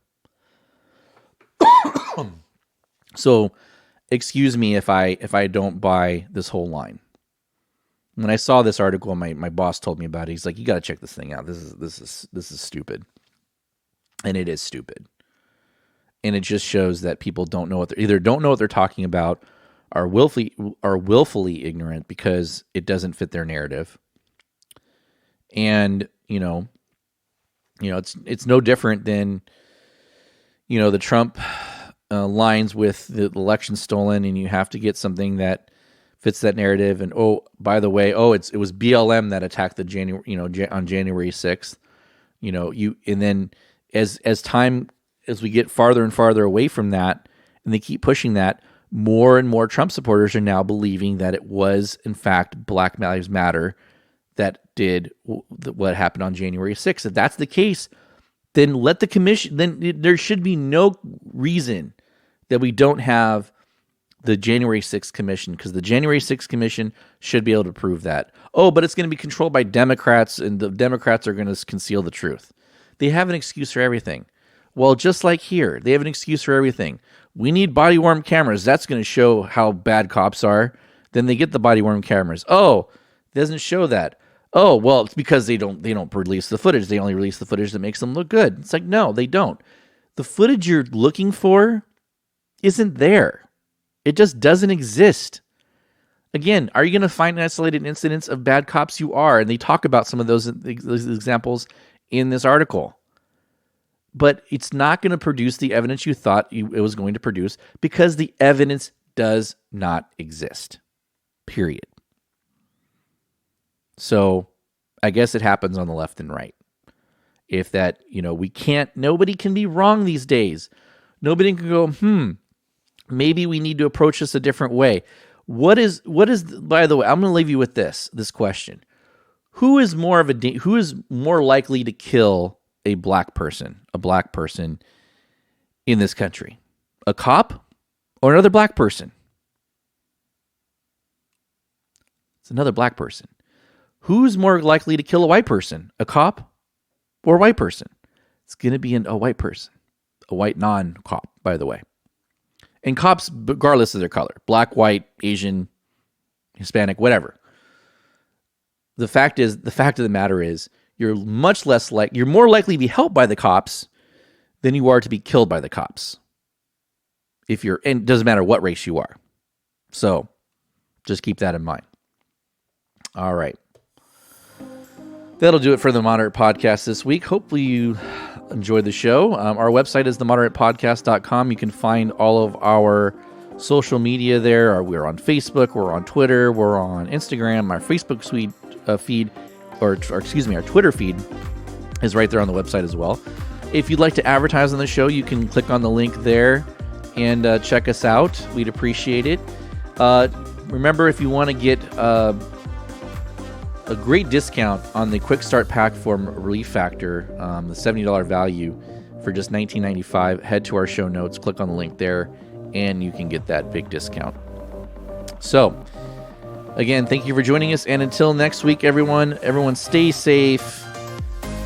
So, excuse me if I don't buy this whole line. When I saw this article, my boss told me about it. He's like, "You got to check this thing out. This is stupid." And it is stupid. And it just shows that people don't know don't know what they're talking about, are willfully ignorant because it doesn't fit their narrative. And, it's no different than, the Trump lines with the election stolen, and you have to get something that fits that narrative. And, by the way, it was BLM that attacked on January 6th, and then as we get farther and farther away from that, and they keep pushing that, more and more Trump supporters are now believing that it was, in fact, Black Lives Matter that did what happened on January 6th. If that's the case, then let the commission, then there should be no reason that we don't have the January 6th commission, because the January 6th commission should be able to prove that. But it's going to be controlled by Democrats, and the Democrats are going to conceal the truth. They have an excuse for everything. Well, just like here, they have an excuse for everything. We need body-worn cameras. That's going to show how bad cops are. Then they get the body-worn cameras. It doesn't show that. Well, it's because they don't release the footage. They only release the footage that makes them look good. It's like, no, they don't. The footage you're looking for isn't there. It just doesn't exist. Again, are you going to find isolated incidents of bad cops? You are, and they talk about some of those examples in this article. But it's not going to produce the evidence you thought it was going to produce, because the evidence does not exist. Period. So I guess it happens on the left and right. If that, nobody can be wrong these days. Nobody can go, maybe we need to approach this a different way. By the way, I'm going to leave you with this question. Who is more likely to kill a black person in this country? A cop or another black person? It's another black person. Who's more likely to kill a white person? A cop or a white person? It's going to be a white person. A white non-cop, by the way. And cops, regardless of their color, black, white, Asian, Hispanic, whatever. The fact of the matter is, you're more likely to be helped by the cops than you are to be killed by the cops. And it doesn't matter what race you are. So just keep that in mind. All right. That'll do it for the Moderate Podcast this week. Hopefully you enjoyed the show. Our website is themoderatepodcast.com. You can find all of our social media there. We're on Facebook. We're on Twitter. We're on Instagram. Our Facebook feed, our Twitter feed is right there on the website as well. If you'd like to advertise on the show, you can click on the link there and check us out. We'd appreciate it. Remember, if you want to get a great discount on the Quick Start Pack from Relief Factor, the $70 value for just $19.95, head to our show notes, click on the link there, and you can get that big discount. So, again, thank you for joining us, and until next week, everyone stay safe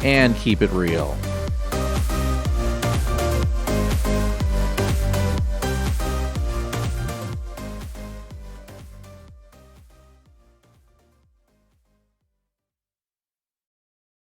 and keep it real.